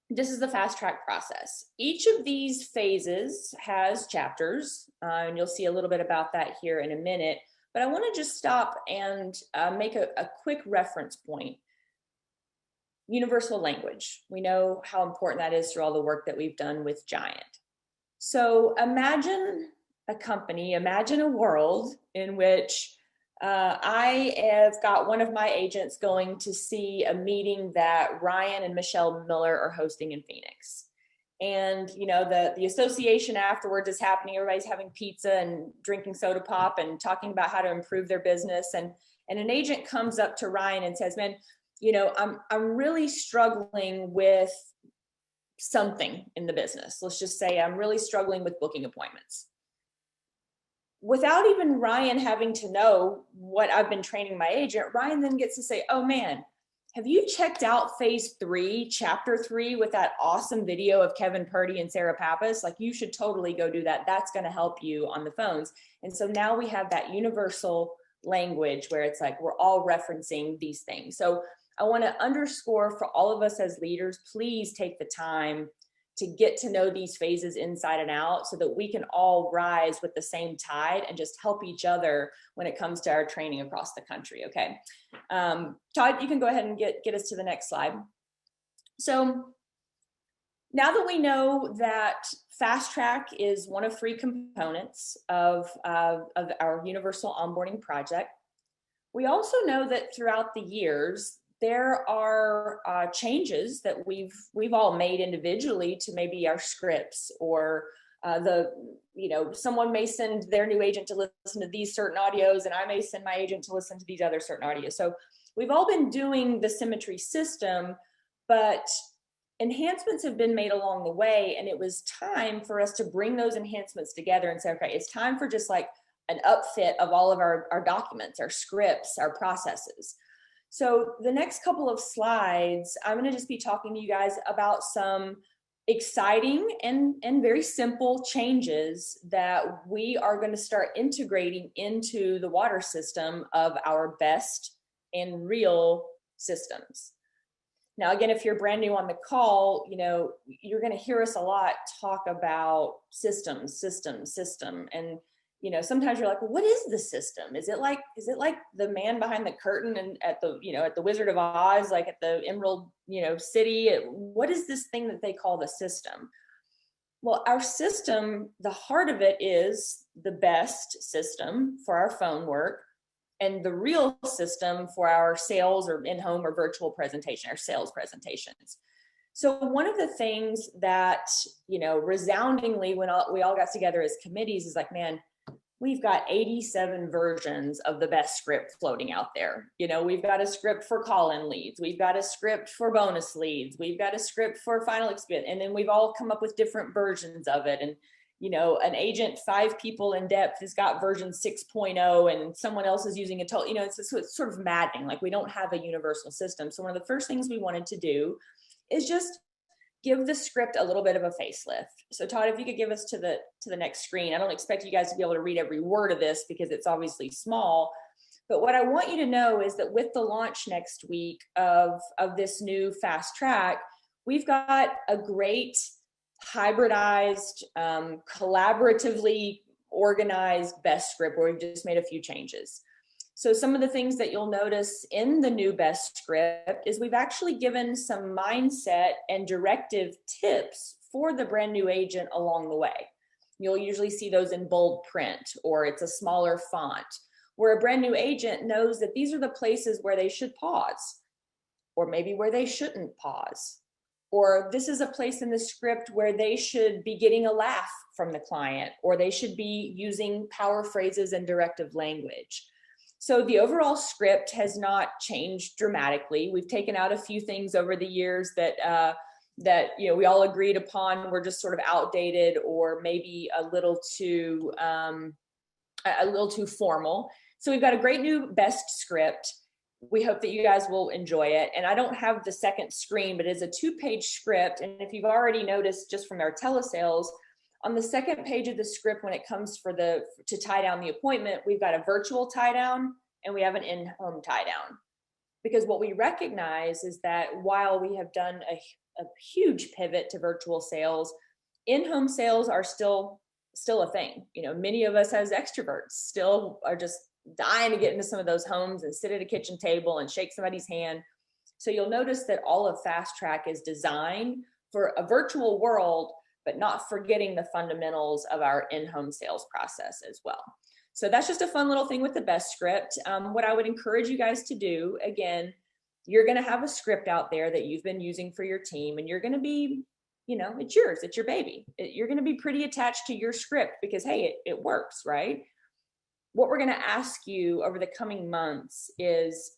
this is the Fast Track process. Each of these phases has chapters, and you'll see a little bit about that here in a minute. But I want to just stop and make a quick reference point. Universal language. We know how important that is through all the work that we've done with Giant. So imagine a company, imagine a world in which I have got one of my agents going to see a meeting that Ryan and Michelle Miller are hosting in Phoenix. And, you know, the association afterwards is happening. Everybody's having pizza and drinking soda pop and talking about how to improve their business. And an agent comes up to Ryan and says, man, you know, I'm really struggling with something in the business. Let's just say I'm really struggling with booking appointments. Without even Ryan having to know what I've been training my agent, Ryan then gets to say, oh man, have you checked out phase 3, chapter 3 with that awesome video of Kevin Purdy and Sarah Pappas? Like, you should totally go do that. That's going to help you on the phones. And so now we have that universal language where it's like, we're all referencing these things. So I want to underscore for all of us as leaders, please take the time to get to know these phases inside and out so that we can all rise with the same tide and just help each other when it comes to our training across the country. Okay. Todd, you can go ahead and get us to the next slide. So now that we know that Fast Track is one of 3 components of our universal onboarding project, we also know that throughout the years, there are changes that we've all made individually to maybe our scripts, or someone may send their new agent to listen to these certain audios, and I may send my agent to listen to these other certain audios. So we've all been doing the Symmetry system, but enhancements have been made along the way, and it was time for us to bring those enhancements together and say, okay, it's time for just like an upfit of all of our documents, our scripts, our processes. So the next couple of slides, I'm going to just be talking to you guys about some exciting and very simple changes that we are going to start integrating into the water system of our best and real systems. Now, again, if you're brand new on the call, you're going to hear us a lot talk about system. And, sometimes you're like, well, what is the system? Is it like the man behind the curtain and at the Wizard of Oz, like at the Emerald, City? What is this thing that they call the system? Well, our system, the heart of it is the best system for our phone work, and the real system for our sales or in-home or virtual presentation, our sales presentations. So one of the things that, resoundingly when we all got together as committees is like, man, we've got 87 versions of the best script floating out there. We've got a script for call-in leads. We've got a script for bonus leads. We've got a script for final experience. And then we've all come up with different versions of it. And an agent 5 people in depth has got version 6.0 and someone else is using a total, it's sort of maddening. Like, we don't have a universal system. So one of the first things we wanted to do is just give the script a little bit of a facelift. So Todd, if you could give us to the next screen. I don't expect you guys to be able to read every word of this because it's obviously small. But what I want you to know is that with the launch next week of this new fast track, we've got a great hybridized, collaboratively organized best script where we've just made a few changes. So some of the things that you'll notice in the new best script is we've actually given some mindset and directive tips for the brand new agent along the way. You'll usually see those in bold print, or it's a smaller font, where a brand new agent knows that these are the places where they should pause, or maybe where they shouldn't pause. Or this is a place in the script where they should be getting a laugh from the client, or they should be using power phrases and directive language. So the overall script has not changed dramatically. We've taken out a few things over the years that we all agreed upon were just sort of outdated or maybe a little too formal. So we've got a great new best script. We hope that you guys will enjoy it. And I don't have the second screen, but it's a 2-page script. And if you've already noticed just from our telesales, on the second page of the script, when it comes to tie down the appointment, we've got a virtual tie down and we have an in-home tie down. Because what we recognize is that while we have done a huge pivot to virtual sales, in-home sales are still a thing. Many of us as extroverts still are just dying to get into some of those homes and sit at a kitchen table and shake somebody's hand. So you'll notice that all of Fast Track is designed for a virtual world, but not forgetting the fundamentals of our in-home sales process as well. So that's just a fun little thing with the best script. What I would encourage you guys to do, again, you're going to have a script out there that you've been using for your team, and you're going to be, it's yours, it's your baby. You're going to be pretty attached to your script because, hey, it works, right? What we're going to ask you over the coming months is,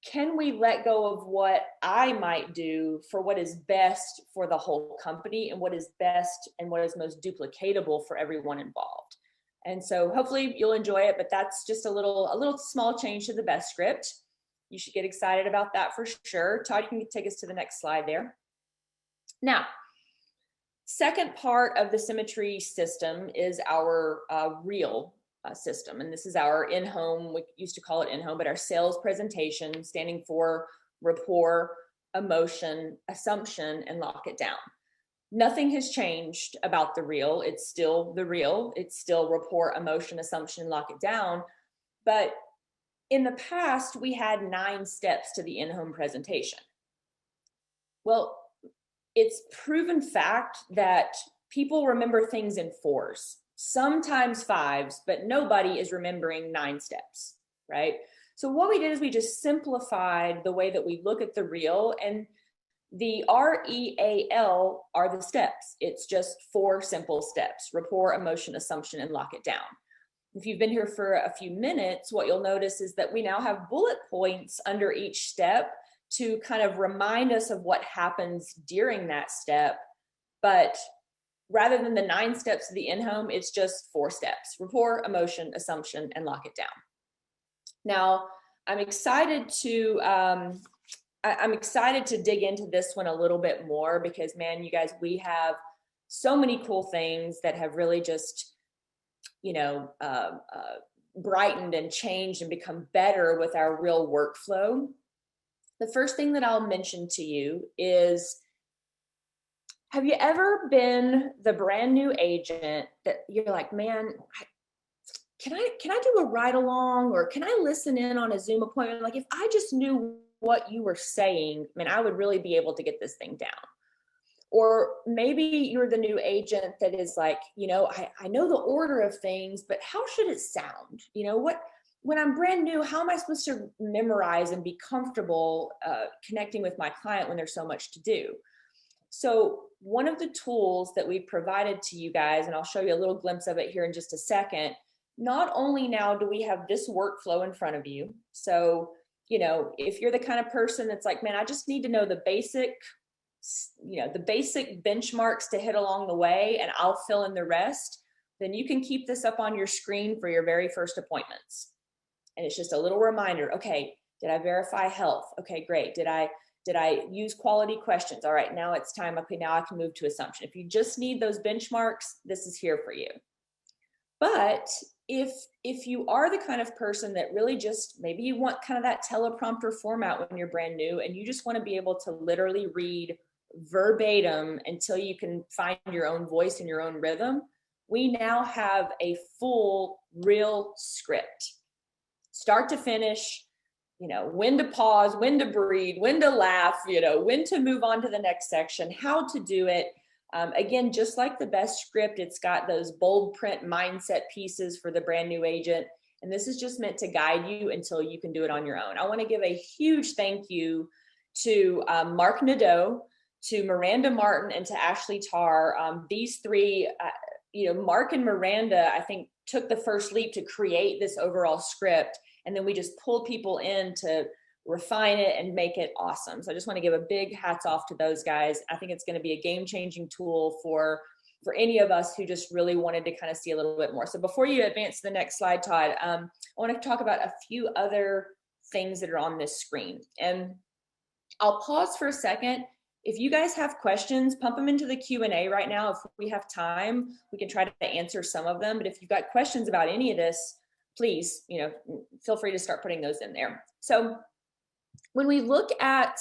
can we let go of what I might do for what is best for the whole company and what is best and what is most duplicatable for everyone involved? And so hopefully you'll enjoy it, but that's just a little small change to the best script. You should get excited about that for sure. Todd, you can take us to the next slide there. Now, second part of the Symmetry system is our real system. And this is our in-home, we used to call it in-home, but our sales presentation, standing for rapport, emotion, assumption, and lock it down. Nothing has changed about the real. It's still the real. It's still rapport, emotion, assumption, lock it down. But in the past, we had 9 steps to the in-home presentation. Well, it's proven fact that people remember things in 4s. Sometimes 5s, but nobody is remembering 9 steps, right? So what we did is we just simplified the way that we look at the real, and the REAL are the steps. It's just 4 simple steps: rapport, emotion, assumption, and lock it down. If you've been here for a few minutes, what you'll notice is that we now have bullet points under each step to kind of remind us of what happens during that step. But rather than the 9 steps of the in-home, it's just 4 steps: rapport, emotion, assumption, and lock it down. Now, I'm excited to I'm excited to dig into this one a little bit more because, man, you guys, we have so many cool things that have really just, brightened and changed and become better with our real workflow. The first thing that I'll mention to you is, have you ever been the brand new agent that you're like, man, can I do a ride along, or can I listen in on a Zoom appointment? Like, if I just knew what you were saying, I mean, I would really be able to get this thing down. Or maybe you're the new agent that is like, I know the order of things, but how should it sound? When I'm brand new, how am I supposed to memorize and be comfortable connecting with my client when there's so much to do? So one of the tools that we've provided to you guys, and I'll show you a little glimpse of it here in just a second, not only now do we have this workflow in front of you. So, if you're the kind of person that's like, man, I just need to know the basic benchmarks to hit along the way, and I'll fill in the rest, then you can keep this up on your screen for your very first appointments. And it's just a little reminder. Okay, did I verify health? Okay, great. Did I use quality questions? All right, now it's time. Okay, now I can move to assumption. If you just need those benchmarks, this is here for you. But if you are the kind of person that really just, maybe you want kind of that teleprompter format when you're brand new, and you just want to be able to literally read verbatim until you can find your own voice and your own rhythm, we now have a full real script, start to finish, when to pause, when to breathe, when to laugh, when to move on to the next section, how to do it. Again, just like the best script, it's got those bold print mindset pieces for the brand new agent. And this is just meant to guide you until you can do it on your own. I want to give a huge thank you to Mark Nadeau, to Miranda Martin, and to Ashley Tarr. These three, Mark and Miranda, I think, took the first leap to create this overall script. And then we just pulled people in to refine it and make it awesome. So I just want to give a big hats off to those guys. I think it's going to be a game-changing tool for any of us who just really wanted to kind of see a little bit more. So before you advance to the next slide, Todd, I want to talk about a few other things that are on this screen. And I'll pause for a second. If you guys have questions, pump them into the Q&A right now. If we have time, we can try to answer some of them. But if you've got questions about any of this, please, feel free to start putting those in there. So when we look at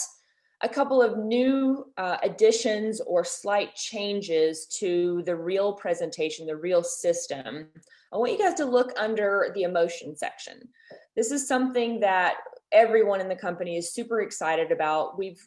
a couple of new additions or slight changes to the real presentation, the real system, I want you guys to look under the emotion section. This is something that everyone in the company is super excited about. We've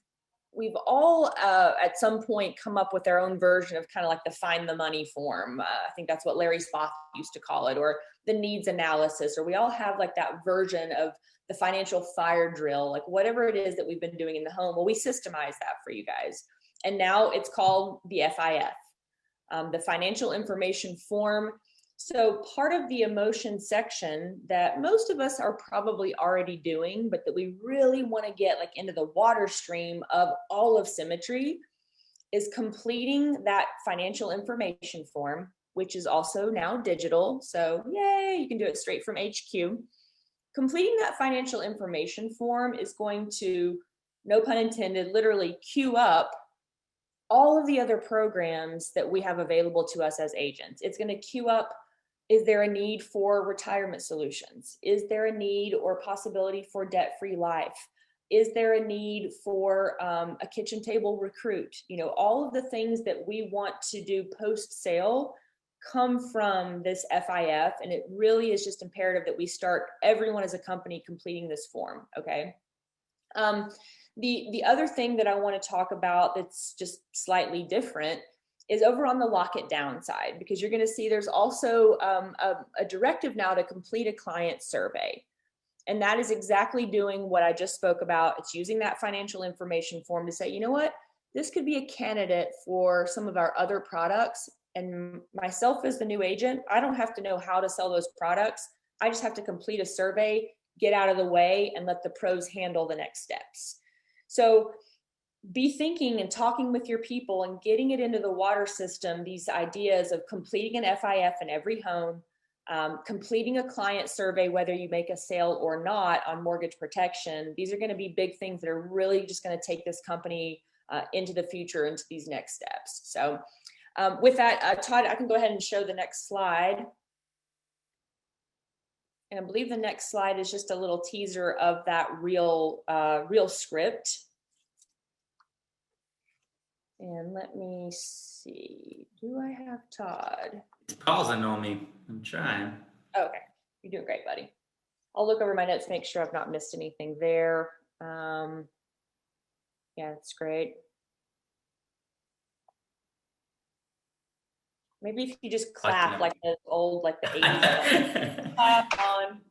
all at some point come up with their own version of kind of like the find the money form. I think that's what Larry Spoth used to call it, or the needs analysis, or we all have like that version of the financial fire drill, like whatever it is that we've been doing in the home. Well, we systemize that for you guys. And now it's called the FIF, the financial information form. So part of the emotion section that most of us are probably already doing, but that we really want to get like into the water stream of all of Symmetry, is completing that financial information form, which is also now digital. So yay, you can do it straight from HQ. Completing that financial information form is going to, no pun intended, literally queue up all of the other programs that we have available to us as agents. It's going to queue up, is there a need for retirement solutions? Is there a need or possibility for debt-free life? Is there a need for a kitchen table recruit? All of the things that we want to do post-sale come from this FIF, and it really is just imperative that we start, everyone as a company, completing this form, okay? The other thing that I want to talk about that's just slightly different is over on the lock it down side, because you're going to see there's also a directive now to complete a client survey. And that is exactly doing what I just spoke about. It's using that financial information form to say, you know what, this could be a candidate for some of our other products. And myself as the new agent, I don't have to know how to sell those products. I just have to complete a survey, get out of the way, and let the pros handle the next steps. So be thinking and talking with your people and getting it into the water system, these ideas of completing an FIF in every home, completing a client survey, whether you make a sale or not on mortgage protection. These are going to be big things that are really just going to take this company into the future, into these next steps. So with that, Todd, I can go ahead and show the next slide. And I believe the next slide is just a little teaser of that real script. And let me see, do I have Todd? It's pausing on me. I'm trying. Okay, you're doing great, buddy. I'll look over my notes, make sure I've not missed anything there. Yeah, that's great. Maybe if you just clap like the old, like the 80s. Clap on.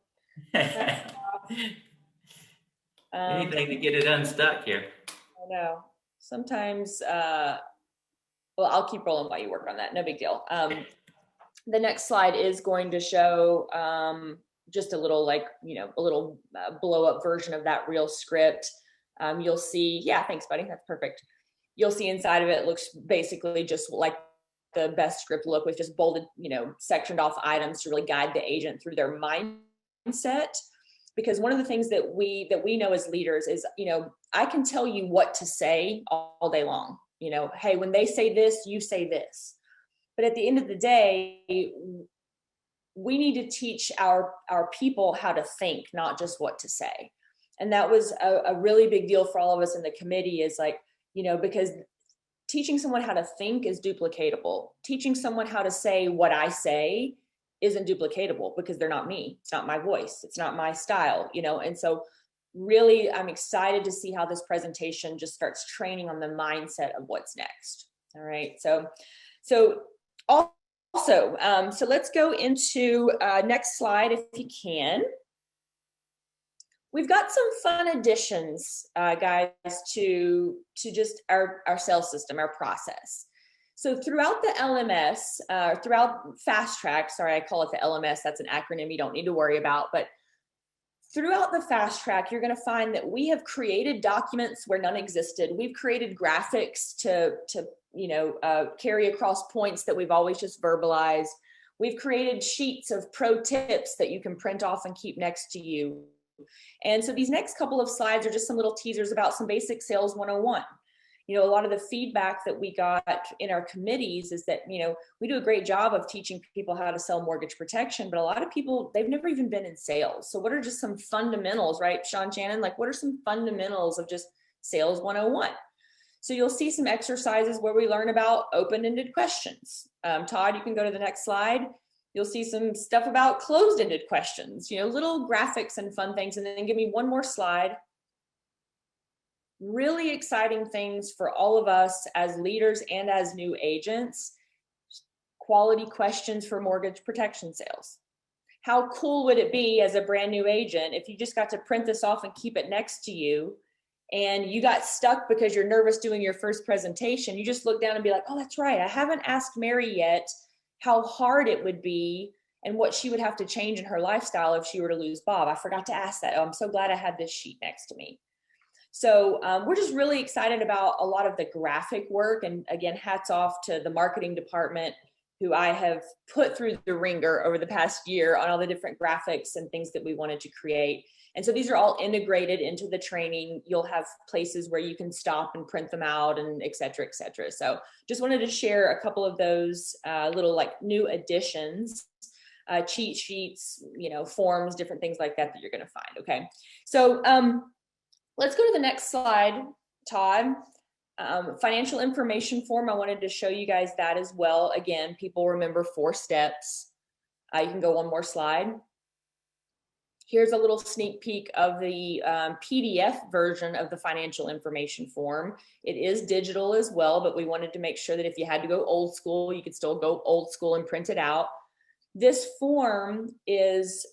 Anything to get it unstuck here. I know. Sometimes, well, I'll keep rolling while you work on that. No big deal. The next slide is going to show just a little, like, a little blow up version of that real script. You'll see, yeah, thanks, buddy. That's perfect. You'll see inside of it looks basically just like the best script look, with just bolded, sectioned off items to really guide the agent through their mindset. Because one of the things that we know as leaders is, I can tell you what to say all day long. Hey, when they say this, you say this. But at the end of the day, we need to teach our people how to think, not just what to say. And that was a really big deal for all of us in the committee, is like, because teaching someone how to think is duplicatable. Teaching someone how to say what I say isn't duplicatable, because they're not me. It's not my voice. It's not my style, And so really, I'm excited to see how this presentation just starts training on the mindset of what's next. All right. So let's go into next slide, if you can. We've got some fun additions, guys, to just our sales system, our process. So throughout the LMS, throughout Fast Track, sorry, I call it the LMS. That's an acronym you don't need to worry about. But throughout the Fast Track, you're going to find that we have created documents where none existed. We've created graphics to carry across points that we've always just verbalized. We've created sheets of pro tips that you can print off and keep next to you. And so these next couple of slides are just some little teasers about some basic sales 101. A lot of the feedback that we got in our committees is that, we do a great job of teaching people how to sell mortgage protection, but a lot of people, they've never even been in sales. So what are just some fundamentals, right, Sean Shannon? Like, what are some fundamentals of just sales 101? So you'll see some exercises where we learn about open-ended questions. Todd, you can go to the next slide. You'll see some stuff about closed-ended questions, little graphics and fun things. And then give me one more slide. Really exciting things for all of us as leaders and as new agents. Quality questions for mortgage protection sales. How cool would it be as a brand new agent if you just got to print this off and keep it next to you, and you got stuck because you're nervous doing your first presentation? You just look down and be like, oh, that's right, I haven't asked Mary yet how hard it would be and what she would have to change in her lifestyle if she were to lose Bob. I forgot to ask that. Oh, I'm so glad I had this sheet next to me. So we're just really excited about a lot of the graphic work. And again, hats off to the marketing department, who I have put through the ringer over the past year on all the different graphics and things that we wanted to create. And so these are all integrated into the training. You'll have places where you can stop and print them out, and et cetera, et cetera. So just wanted to share a couple of those little new additions, cheat sheets, forms, different things like that you're going to find. Okay. So let's go to the next slide, Todd. Financial information form. I wanted to show you guys that as well. Again, people remember 4 steps. You can go one more slide. Here's a little sneak peek of the PDF version of the financial information form. It is digital as well, but we wanted to make sure that if you had to go old school, you could still go old school and print it out. This form has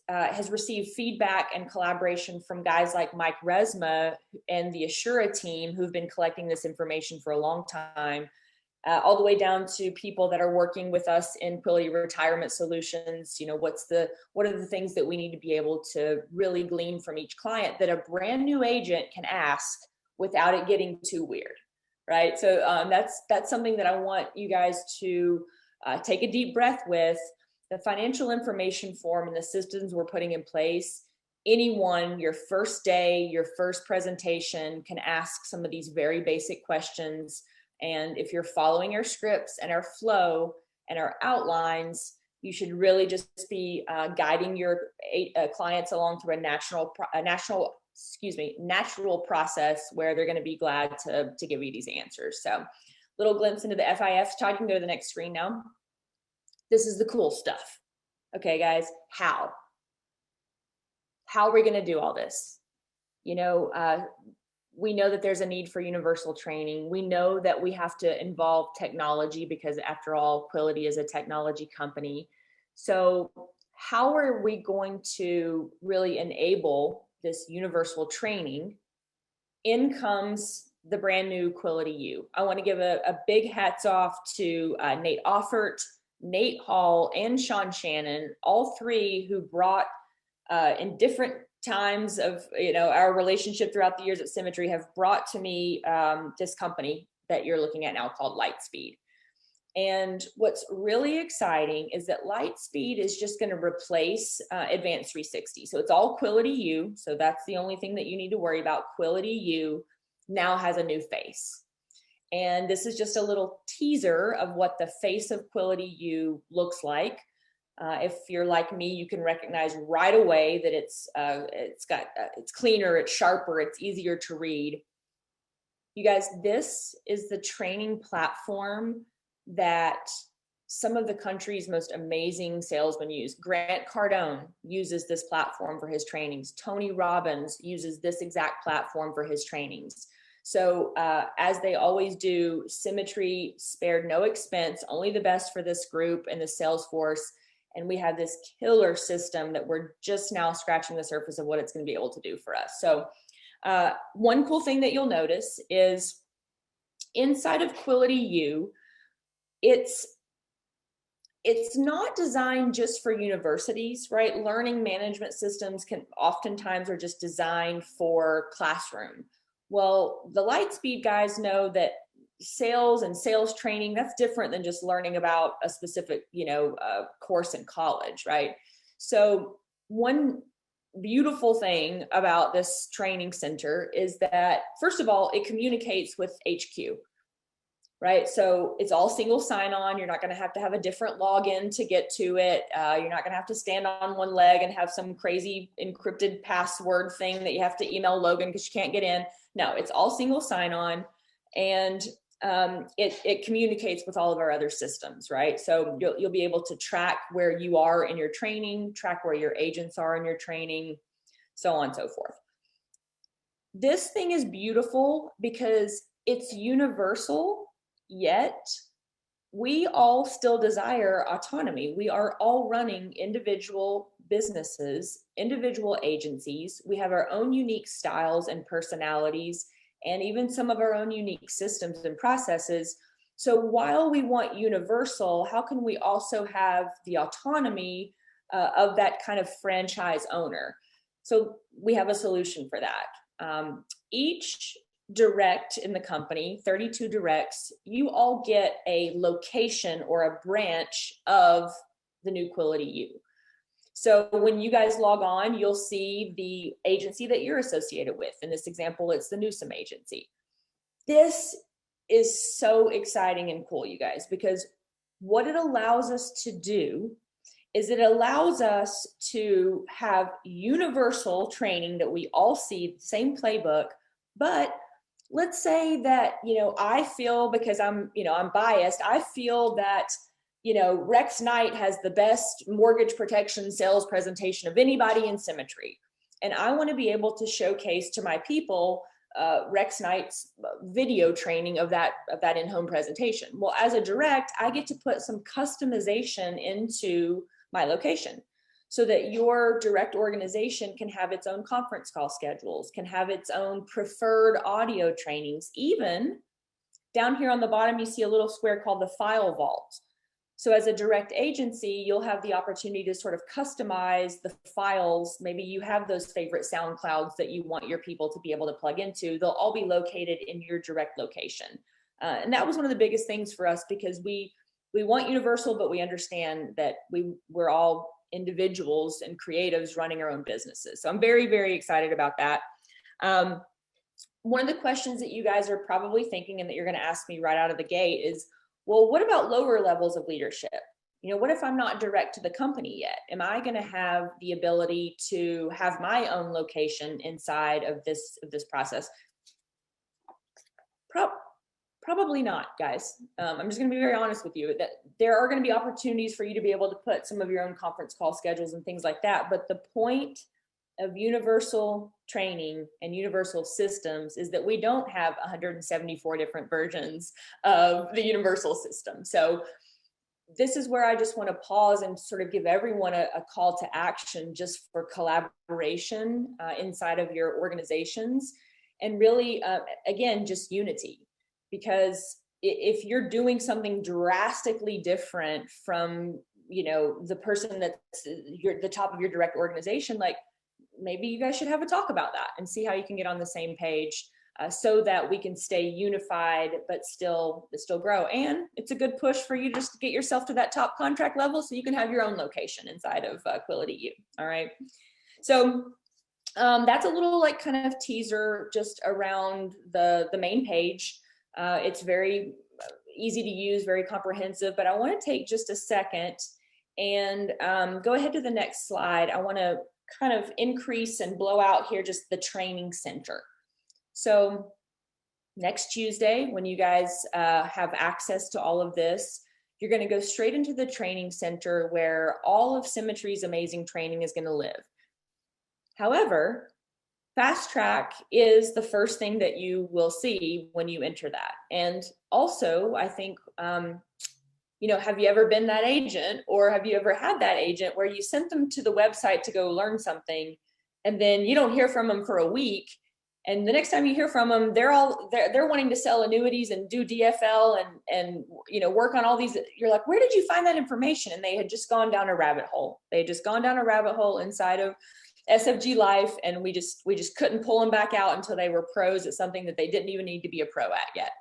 received feedback and collaboration from guys like Mike Resma and the Assura team, who've been collecting this information for a long time, all the way down to people that are working with us in Quility Retirement Solutions. What are the things that we need to be able to really glean from each client that a brand new agent can ask without it getting too weird, right? So that's something that I want you guys to take a deep breath with. the financial information form and the systems we're putting in place, anyone, your first day, your first presentation, can ask some of these very basic questions. And if you're following our scripts and our flow and our outlines, you should really just be guiding your clients along through a natural process where they're going to be glad to give you these answers. So, little glimpse into the FIFs. Todd, you can go to the next screen now. This is the cool stuff. Okay, guys, how are we going to do all this? We know that there's a need for universal training. We know that we have to involve technology because, after all, Quility is a technology company. So how are we going to really enable this universal training? In comes the brand new Quility U. I want to give a big hats off to Nate Offert, Nate Hall, and Sean Shannon, all three who brought in different times of our relationship throughout the years at Symmetry, have brought to me this company that you're looking at now called Lightspeed. And what's really exciting is that Lightspeed is just going to replace Advanced 360. So it's all Quility U. So that's the only thing that you need to worry about. Quility U now has a new face. And this is just a little teaser of what the face of Quility U looks like. If you're like me, you can recognize right away that it's cleaner, it's sharper, it's easier to read. You guys, this is the training platform that some of the country's most amazing salesmen use. Grant Cardone uses this platform for his trainings. Tony Robbins uses this exact platform for his trainings. So as they always do, Symmetry spared no expense, only the best for this group and the sales force. And we have this killer system that we're just now scratching the surface of what it's going to be able to do for us. So one cool thing that you'll notice is inside of Quility U, it's not designed just for universities, right? Learning management systems can oftentimes are just designed for classroom. Well, the Lightspeed guys know that sales and sales training, that's different than just learning about a specific, course in college, right? So one beautiful thing about this training center is that, first of all, it communicates with HQ, right? So it's all single sign-on. You're not going to have a different login to get to it. You're not going to have to stand on one leg and have some crazy encrypted password thing that you have to email Logan because you can't get in. No, it's all single sign-on, and it communicates with all of our other systems, right? So you'll be able to track where you are in your training, track where your agents are in your training, so on and so forth. This thing is beautiful because it's universal, yet we all still desire autonomy. We are all running individual businesses, individual agencies. We have our own unique styles and personalities, and even some of our own unique systems and processes. So while we want universal, how can we also have the autonomy of that kind of franchise owner? So we have a solution for that. Each direct in the company, 32 directs, you all get a location or a branch of the new Quility U. So when you guys log on, you'll see the agency that you're associated with. In this example, it's the Newsom agency. This is so exciting and cool, you guys, because what it allows us to do is it allows us to have universal training that we all see, the same playbook. But let's say that, I feel, because I'm biased, I feel that Rex Knight has the best mortgage protection sales presentation of anybody in Symmetry. And I want to be able to showcase to my people Rex Knight's video training of that in-home presentation. Well, as a direct, I get to put some customization into my location so that your direct organization can have its own conference call schedules, can have its own preferred audio trainings. Even down here on the bottom, you see a little square called the file vault. So as a direct agency, you'll have the opportunity to sort of customize the files. Maybe you have those favorite sound clouds that you want your people to be able to plug into. They'll all be located in your direct location. And that was one of the biggest things for us, because we we want universal, but we understand that we're all individuals and creatives running our own businesses. So I'm very, very excited about that. One of the questions that you guys are probably thinking and that you're going to ask me right out of the gate is, well, what about lower levels of leadership? What if I'm not direct to the company yet? Am I going to have the ability to have my own location inside of this process? Probably not, guys. I'm just going to be very honest with you that there are going to be opportunities for you to be able to put some of your own conference call schedules and things like that. But the point of universal training and universal systems is that we don't have 174 different versions of the universal system. So this is where I just want to pause and sort of give everyone a call to action just for collaboration inside of your organizations. And really, again, just unity. Because if you're doing something drastically different from, the person that's the top of your direct organization, like maybe you guys should have a talk about that and see how you can get on the same page so that we can stay unified, but still grow. And it's a good push for you just to get yourself to that top contract level so you can have your own location inside of Quility U. All right. So that's a little like kind of teaser just around the main page. It's very easy to use, very comprehensive, but I want to take just a second and go ahead to the next slide. I want to kind of increase and blow out here just the training center. So next Tuesday, when you guys have access to all of this, you're going to go straight into the training center where all of Symmetry's amazing training is going to live. However, Fast Track is the first thing that you will see when you enter that. And also, I think, have you ever been that agent, or have you ever had that agent where you sent them to the website to go learn something and then you don't hear from them for a week, and the next time you hear from them, they're wanting to sell annuities and do DFL and work on all these. You're like, where did you find that information? And they had just gone down a rabbit hole. They had just gone down a rabbit hole inside of SFG Life, and we just couldn't pull them back out until they were pros at something that they didn't even need to be a pro at yet.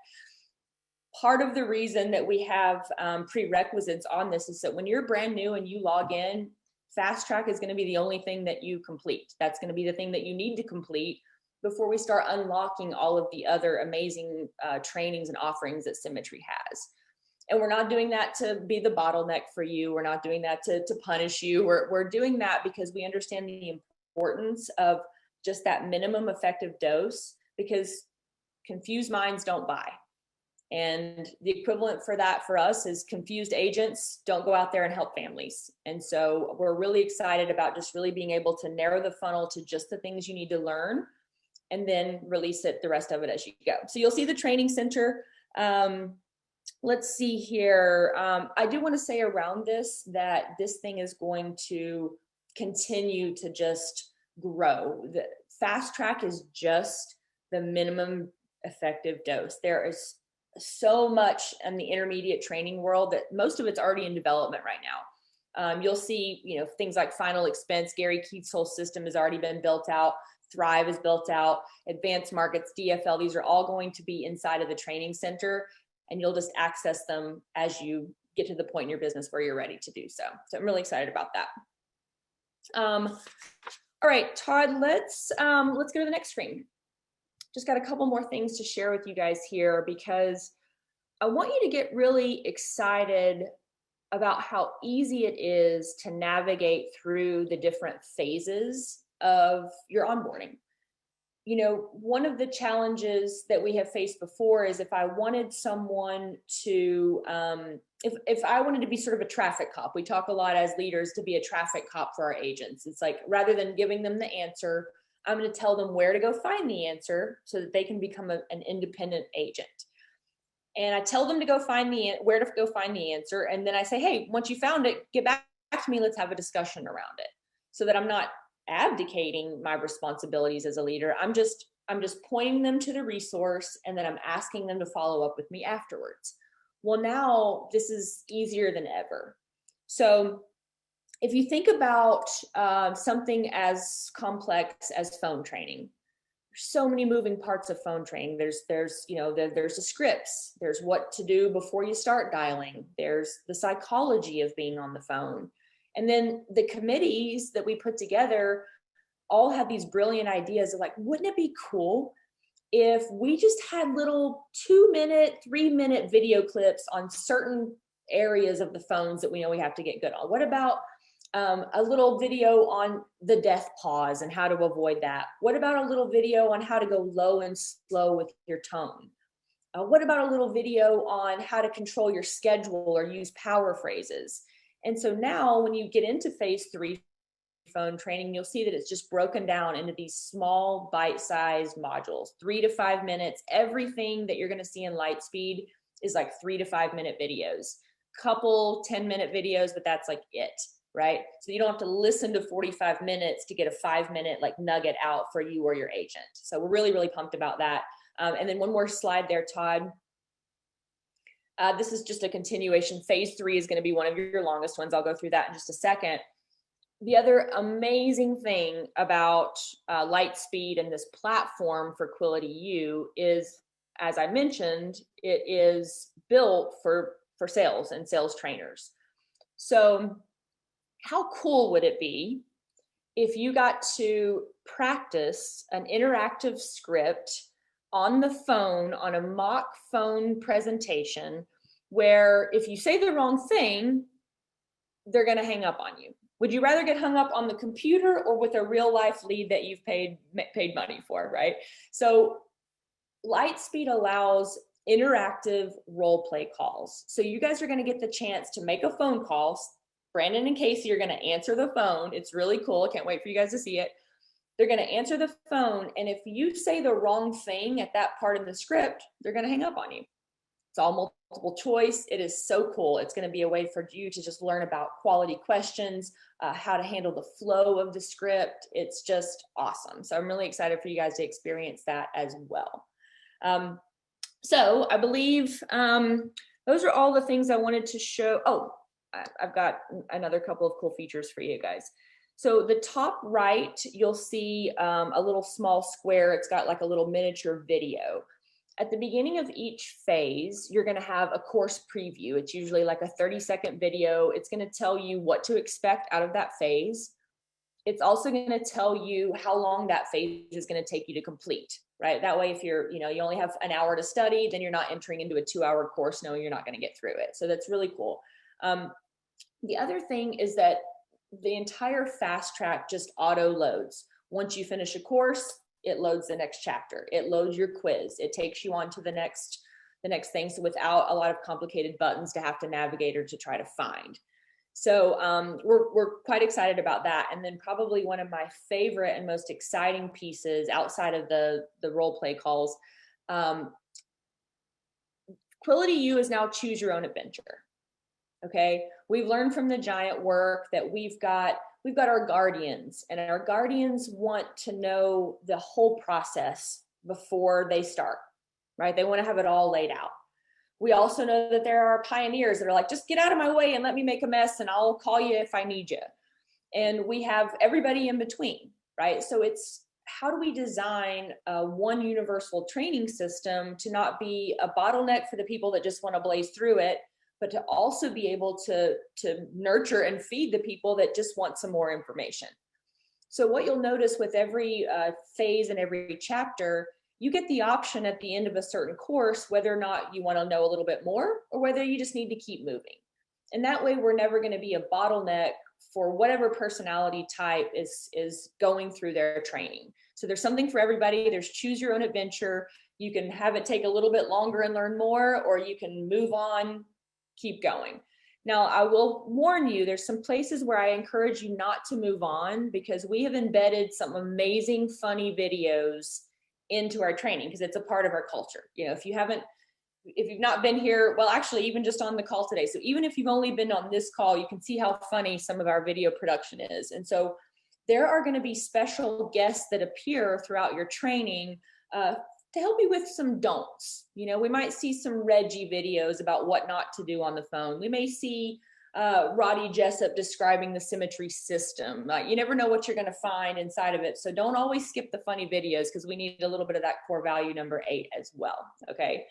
Part of the reason that we have prerequisites on this is that when you're brand new and you log in, Fast Track is going to be the only thing that you complete. That's going to be the thing that you need to complete before we start unlocking all of the other amazing trainings and offerings that Symmetry has. And we're not doing that to be the bottleneck for you. We're not doing that to punish you. We're doing that because we understand the importance of just that minimum effective dose, because confused minds don't buy. And the equivalent for that for us is confused agents don't go out there and help families. And so we're really excited about just really being able to narrow the funnel to just the things you need to learn and then release the rest of it as you go. So you'll see the training center. Let's see here. I do want to say around this that this thing is going to continue to just grow. The Fast Track is just the minimum effective dose. There is so much in the intermediate training world that most of it's already in development right now. You'll see, things like final expense. Gary Keith's whole system has already been built out. Thrive is built out. Advanced markets, DFL, these are all going to be inside of the training center, and you'll just access them as you get to the point in your business where you're ready to do so. So I'm really excited about that. All right, Todd, let's go to the next screen. Just got a couple more things to share with you guys here, because I want you to get really excited about how easy it is to navigate through the different phases of your onboarding. One of the challenges that we have faced before is if I wanted someone to, if I wanted to be sort of a traffic cop, we talk a lot as leaders to be a traffic cop for our agents. It's like, rather than giving them the answer, I'm going to tell them where to go find the answer so that they can become an independent agent. And I tell them to go find where to go find the answer. And then I say, hey, once you found it, get back to me. Let's have a discussion around it, so that I'm not abdicating my responsibilities as a leader. I'm just pointing them to the resource, and then I'm asking them to follow up with me afterwards. Well, now this is easier than ever. So if you think about something as complex as phone training, so many moving parts of phone training. There's the scripts, there's what to do before you start dialing, there's the psychology of being on the phone. And then the committees that we put together all have these brilliant ideas of like, wouldn't it be cool if we just had little 2-minute, 3-minute video clips on certain areas of the phones that we know we have to get good on? What about a little video on the death pause and how to avoid that? What about a little video on how to go low and slow with your tone? What about a little video on how to control your schedule or use power phrases? And so now when you get into phase 3 phone training, you'll see that it's just broken down into these small bite-sized modules, 3 to 5 minutes. Everything that you're going to see in Lightspeed is like 3 to 5 minute videos, couple 10-minute videos, but that's like it. Right? So you don't have to listen to 45 minutes to get a 5-minute like nugget out for you or your agent. So we're really, really pumped about that. And then one more slide there, Todd. This is just a continuation. Phase 3 is going to be one of your longest ones. I'll go through that in just a second. The other amazing thing about Lightspeed and this platform for Quility U is, as I mentioned, it is built for sales and sales trainers. So how cool would it be if you got to practice an interactive script on the phone, on a mock phone presentation, where if you say the wrong thing, they're going to hang up on you? Would you rather get hung up on the computer or with a real life lead that you've paid money for, right? So Lightspeed allows interactive role play calls. So you guys are going to get the chance to make a phone call. Brandon and Casey are going to answer the phone. It's really cool. I can't wait for you guys to see it. They're going to answer the phone. And if you say the wrong thing at that part of the script, they're going to hang up on you. It's all multiple choice. It is so cool. It's going to be a way for you to just learn about quality questions, how to handle the flow of the script. It's just awesome. So I'm really excited for you guys to experience that as well. So I believe those are all the things I wanted to show. Oh, I've got another couple of cool features for you guys. So the top right, you'll see a little small square. It's got like a little miniature video. At the beginning of each phase, you're going to have a course preview. It's usually like a 30-second video. It's going to tell you what to expect out of that phase. It's also going to tell you how long that phase is going to take you to complete, right? That way, if you only have an hour to study, then you're not entering into a 2-hour course knowing you're not going to get through it. So that's really cool. The other thing is that the entire fast track just auto loads. Once you finish a course, it loads the next chapter. It loads your quiz. It takes you on to the next thing. So without a lot of complicated buttons to have to navigate or to try to find. So we're quite excited about that. And then probably one of my favorite and most exciting pieces outside of the role play calls, Quility U is now choose your own adventure. Okay, we've learned from the giant work that we've got our guardians, and our guardians want to know the whole process before they start, right? They want to have it all laid out. We also know that there are pioneers that are like, just get out of my way and let me make a mess and I'll call you if I need you. And we have everybody in between, right? So it's, how do we design one universal training system to not be a bottleneck for the people that just want to blaze through it, but to also be able to nurture and feed the people that just want some more information. So what you'll notice with every phase and every chapter, you get the option at the end of a certain course, whether or not you want to know a little bit more or whether you just need to keep moving. And that way we're never going to be a bottleneck for whatever personality type is going through their training. So there's something for everybody. There's choose your own adventure. You can have it take a little bit longer and learn more, or you can move on, keep going. Now, I will warn you, there's some places where I encourage you not to move on, because we have embedded some amazing, funny videos into our training because it's a part of our culture. You know, if you've not been here, well, actually, even just on the call today. So even if you've only been on this call, you can see how funny some of our video production is. And so there are going to be special guests that appear throughout your training to help you with some don'ts. You know, we might see some Reggie videos about what not to do on the phone. We may see Roddy Jessup describing the Symmetry system. You never know what you're going to find inside of it. So don't always skip the funny videos, because we need a little bit of that core value number 8 as well. Okay.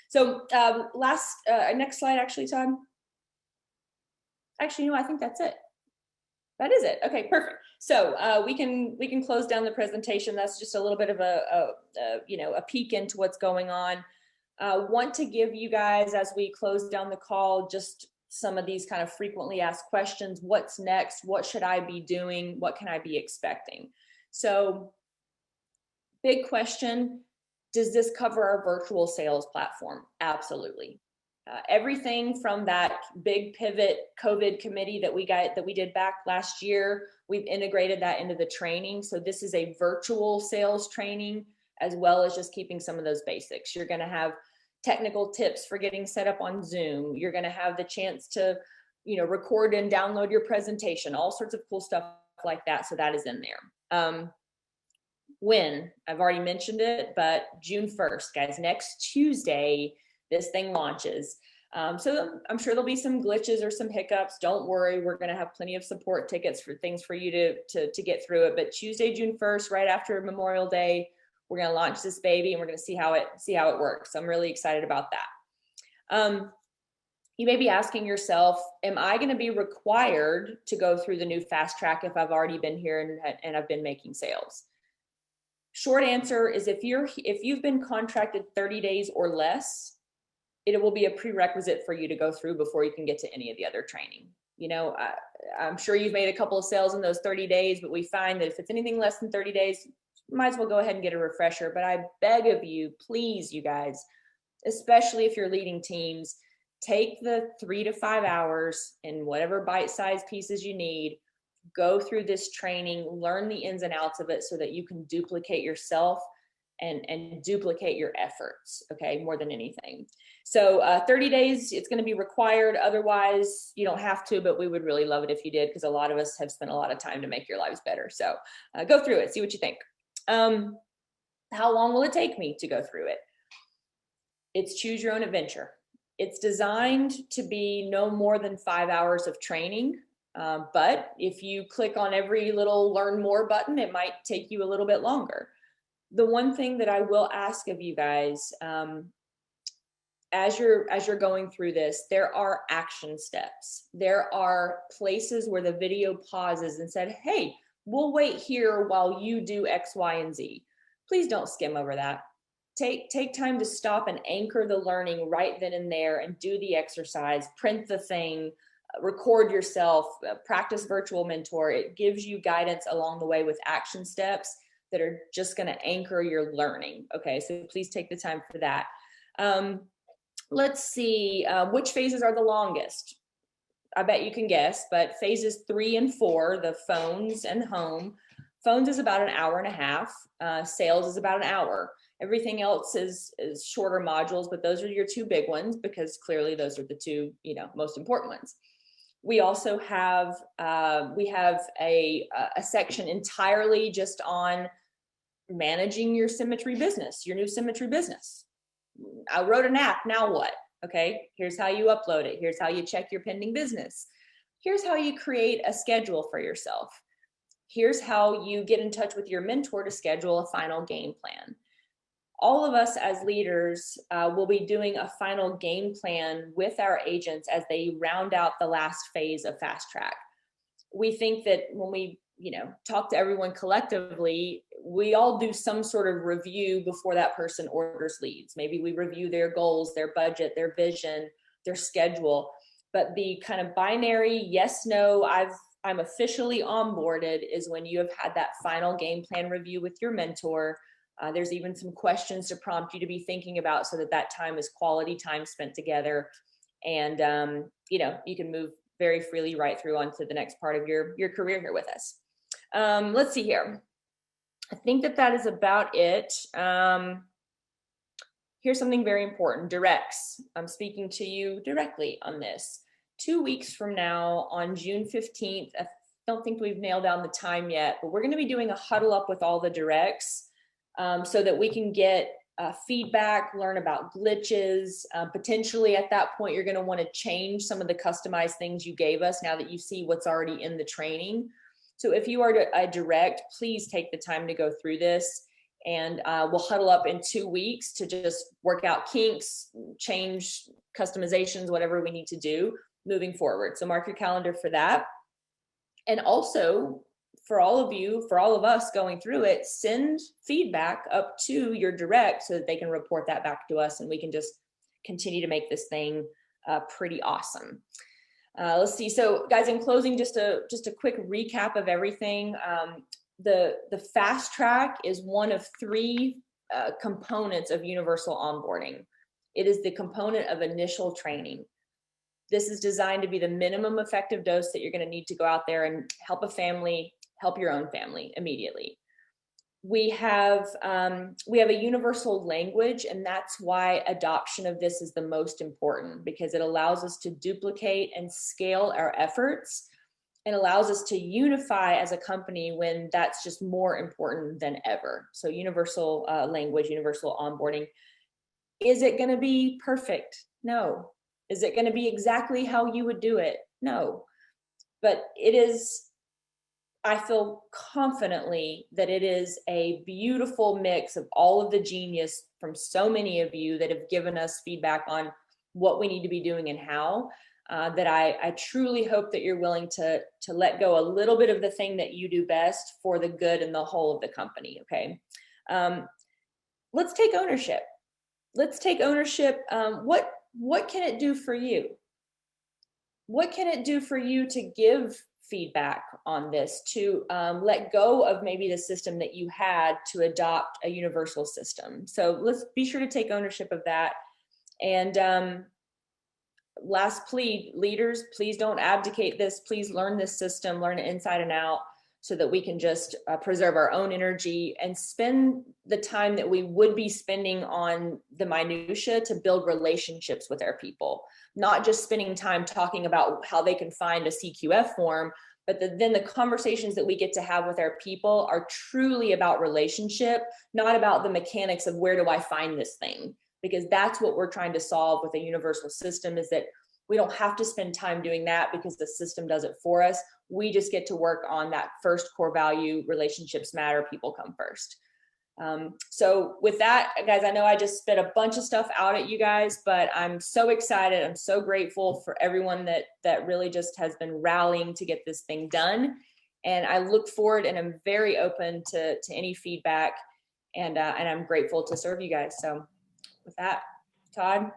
So next slide, actually, Todd. Actually, no, I think that's it. That is it. Okay, perfect. So we can close down the presentation. That's just a little bit of a peek into what's going on. Want to give you guys, as we close down the call, just some of these kind of frequently asked questions. What's next? What should I be doing? What can I be expecting? So big question, does this cover our virtual sales platform? Absolutely. Everything from that big pivot COVID committee that we did back last year, we've integrated that into the training. So this is a virtual sales training, as well as just keeping some of those basics. You're going to have technical tips for getting set up on Zoom. You're going to have the chance to, record and download your presentation, all sorts of cool stuff like that. So that is in there. When I've already mentioned it, but June 1st, guys, next Tuesday, this thing launches. So I'm sure there'll be some glitches or some hiccups. Don't worry, we're going to have plenty of support tickets for things for you to get through it. But Tuesday, June 1st, right after Memorial Day, we're going to launch this baby, and we're going to see how it works. I'm really excited about that. You may be asking yourself, am I going to be required to go through the new fast track if I've already been here and I've been making sales? Short answer is if you've been contracted 30 days or less, it will be a prerequisite for you to go through before you can get to any of the other training. I'm sure you've made a couple of sales in those 30 days, but we find that if it's anything less than 30 days, you might as well go ahead and get a refresher. But I beg of you, please, you guys, especially if you're leading teams, take the 3 to 5 hours in whatever bite-sized pieces you need, go through this training, learn the ins and outs of it so that you can duplicate yourself and duplicate your efforts, okay, more than anything. So 30 days, it's going to be required. Otherwise, you don't have to, but we would really love it if you did, because a lot of us have spent a lot of time to make your lives better. So go through it, see what you think. How long will it take me to go through it? It's choose your own adventure. It's designed to be no more than 5 hours of training. But if you click on every little learn more button, it might take you a little bit longer. The one thing that I will ask of you guys, as you're going through this, there are action steps. There are places where the video pauses and said, hey, we'll wait here while you do X, Y, and Z. Please don't skim over that. Take time to stop and anchor the learning right then and there and do the exercise, print the thing, record yourself, practice virtual mentor. It gives you guidance along the way with action steps that are just going to anchor your learning. Okay, so please take the time for that. Let's see, which phases are the longest? I bet you can guess, but phases 3 and 4, the phones and home. Phones is about an hour and a half. Sales is about an hour. Everything else is shorter modules, but those are your 2 big ones, because clearly those are the 2, most important ones. We also have a section entirely just on managing your Symmetry business, your new Symmetry business. I wrote an app, now what? Okay, here's how you upload it. Here's how you check your pending business. Here's how you create a schedule for yourself. Here's how you get in touch with your mentor to schedule a final game plan. All of us as leaders will be doing a final game plan with our agents as they round out the last phase of Fast Track. We think that when we talk to everyone collectively, we all do some sort of review before that person orders leads. Maybe we review their goals, their budget, their vision, their schedule. But the kind of binary yes, no, I'm officially onboarded is when you have had that final game plan review with your mentor. There's even some questions to prompt you to be thinking about so that time is quality time spent together. And, you can move very freely right through onto the next part of your career here with us. Let's see here. I think that is about it. Here's something very important, directs. I'm speaking to you directly on this. 2 weeks from now, on June 15th, I don't think we've nailed down the time yet, but we're going to be doing a huddle up with all the directs so that we can get feedback, learn about glitches. Potentially at that point, you're going to want to change some of the customized things you gave us now that you see what's already in the training. So if you are a direct, please take the time to go through this, and we'll huddle up in 2 weeks to just work out kinks, change customizations, whatever we need to do moving forward. So mark your calendar for that. And also, for all of you, for all of us going through it, send feedback up to your direct so that they can report that back to us, and we can just continue to make this thing pretty awesome. Let's see. So guys, in closing, just a quick recap of everything. The fast track is one of 3 components of universal onboarding. It is the component of initial training. This is designed to be the minimum effective dose that you're going to need to go out there and help a family, help your own family immediately. We have a universal language, and that's why adoption of this is the most important, because it allows us to duplicate and scale our efforts and allows us to unify as a company when that's just more important than ever. So universal language, universal onboarding. Is it going to be perfect? No. Is it going to be exactly how you would do it? No. But it is, I feel confidently that it is a beautiful mix of all of the genius from so many of you that have given us feedback on what we need to be doing and how, that I truly hope that you're willing to let go a little bit of the thing that you do best for the good and the whole of the company, okay? Let's take ownership. Let's take ownership. What can it do for you? What can it do for you to give feedback on this, to let go of maybe the system that you had to adopt a universal system? So let's be sure to take ownership of that. And last plea, leaders, please don't abdicate this. Please learn this system, learn it inside and out, so that we can just preserve our own energy and spend the time that we would be spending on the minutia to build relationships with our people. Not just spending time talking about how they can find a CQF form, but then the conversations that we get to have with our people are truly about relationship, not about the mechanics of where do I find this thing, because that's what we're trying to solve with a universal system, is that we don't have to spend time doing that because the system does it for us. We just get to work on that first core value: relationships matter, people come first. So with that, guys, I know I just spit a bunch of stuff out at you guys, but I'm so excited. I'm so grateful for everyone that really just has been rallying to get this thing done. And I look forward, and I'm very open to any feedback, and I'm grateful to serve you guys. So with that, Todd,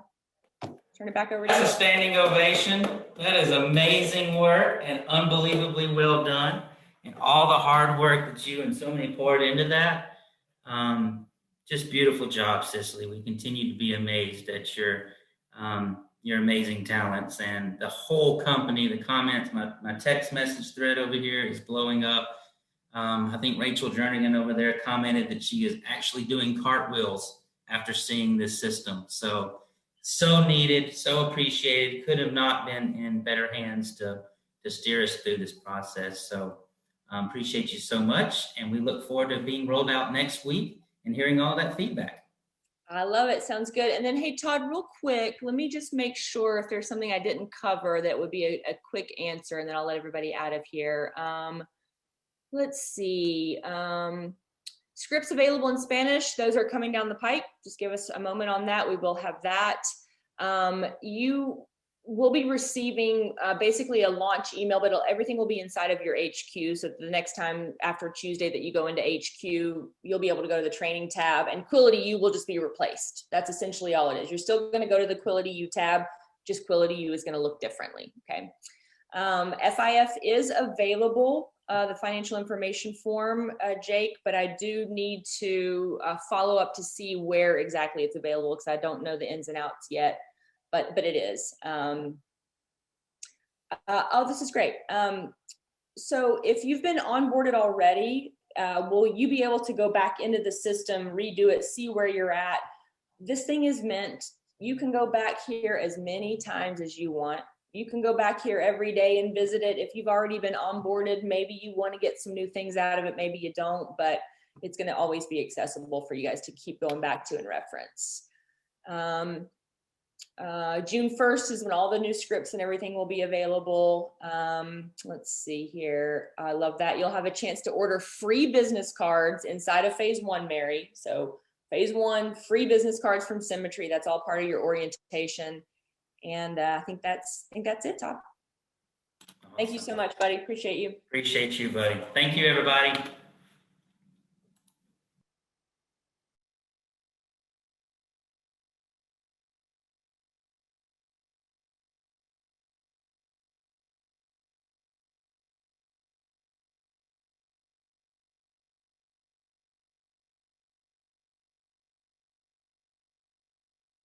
turn it back over to you. That's a standing ovation. That is amazing work and unbelievably well done. And all the hard work that you and so many poured into that. Just beautiful job, Cicely. We continue to be amazed at your amazing talents, and the whole company, the comments, my text message thread over here is blowing up. I think Rachel Jernigan over there commented that she is actually doing cartwheels after seeing this system. So needed, so appreciated. Could have not been in better hands to steer us through this process. So appreciate you so much. And we look forward to being rolled out next week and hearing all that feedback. I love it. Sounds good. And then, hey, Todd, real quick, let me just make sure if there's something I didn't cover that would be a quick answer, and then I'll let everybody out of here. Let's see. Scripts available in Spanish. Those are coming down the pipe. Just give us a moment on that. We will have that. You will be receiving basically a launch email, but everything will be inside of your HQ. So the next time after Tuesday that you go into HQ, you'll be able to go to the training tab, and Quility U will just be replaced. That's essentially all it is. You're still going to go to the Quility U tab, just Quility U is going to look differently. Okay. FIF is available, the financial information form, Jake, but I do need to follow up to see where exactly it's available, because I don't know the ins and outs yet. But it is. This is great. So if you've been onboarded already, will you be able to go back into the system, redo it, see where you're at? This thing is meant, you can go back here as many times as you want. You can go back here every day and visit it. If you've already been onboarded, maybe you want to get some new things out of it, maybe you don't, but it's going to always be accessible for you guys to keep going back to and reference. June 1st is when all the new scripts and everything will be available. Let's see here. I love that. You'll have a chance to order free business cards inside of phase 1, Mary. So phase 1, free business cards from Symmetry. That's all part of your orientation. And I think that's it, Todd. Awesome. Thank you so much, buddy. Appreciate you. Appreciate you, buddy. Thank you, everybody.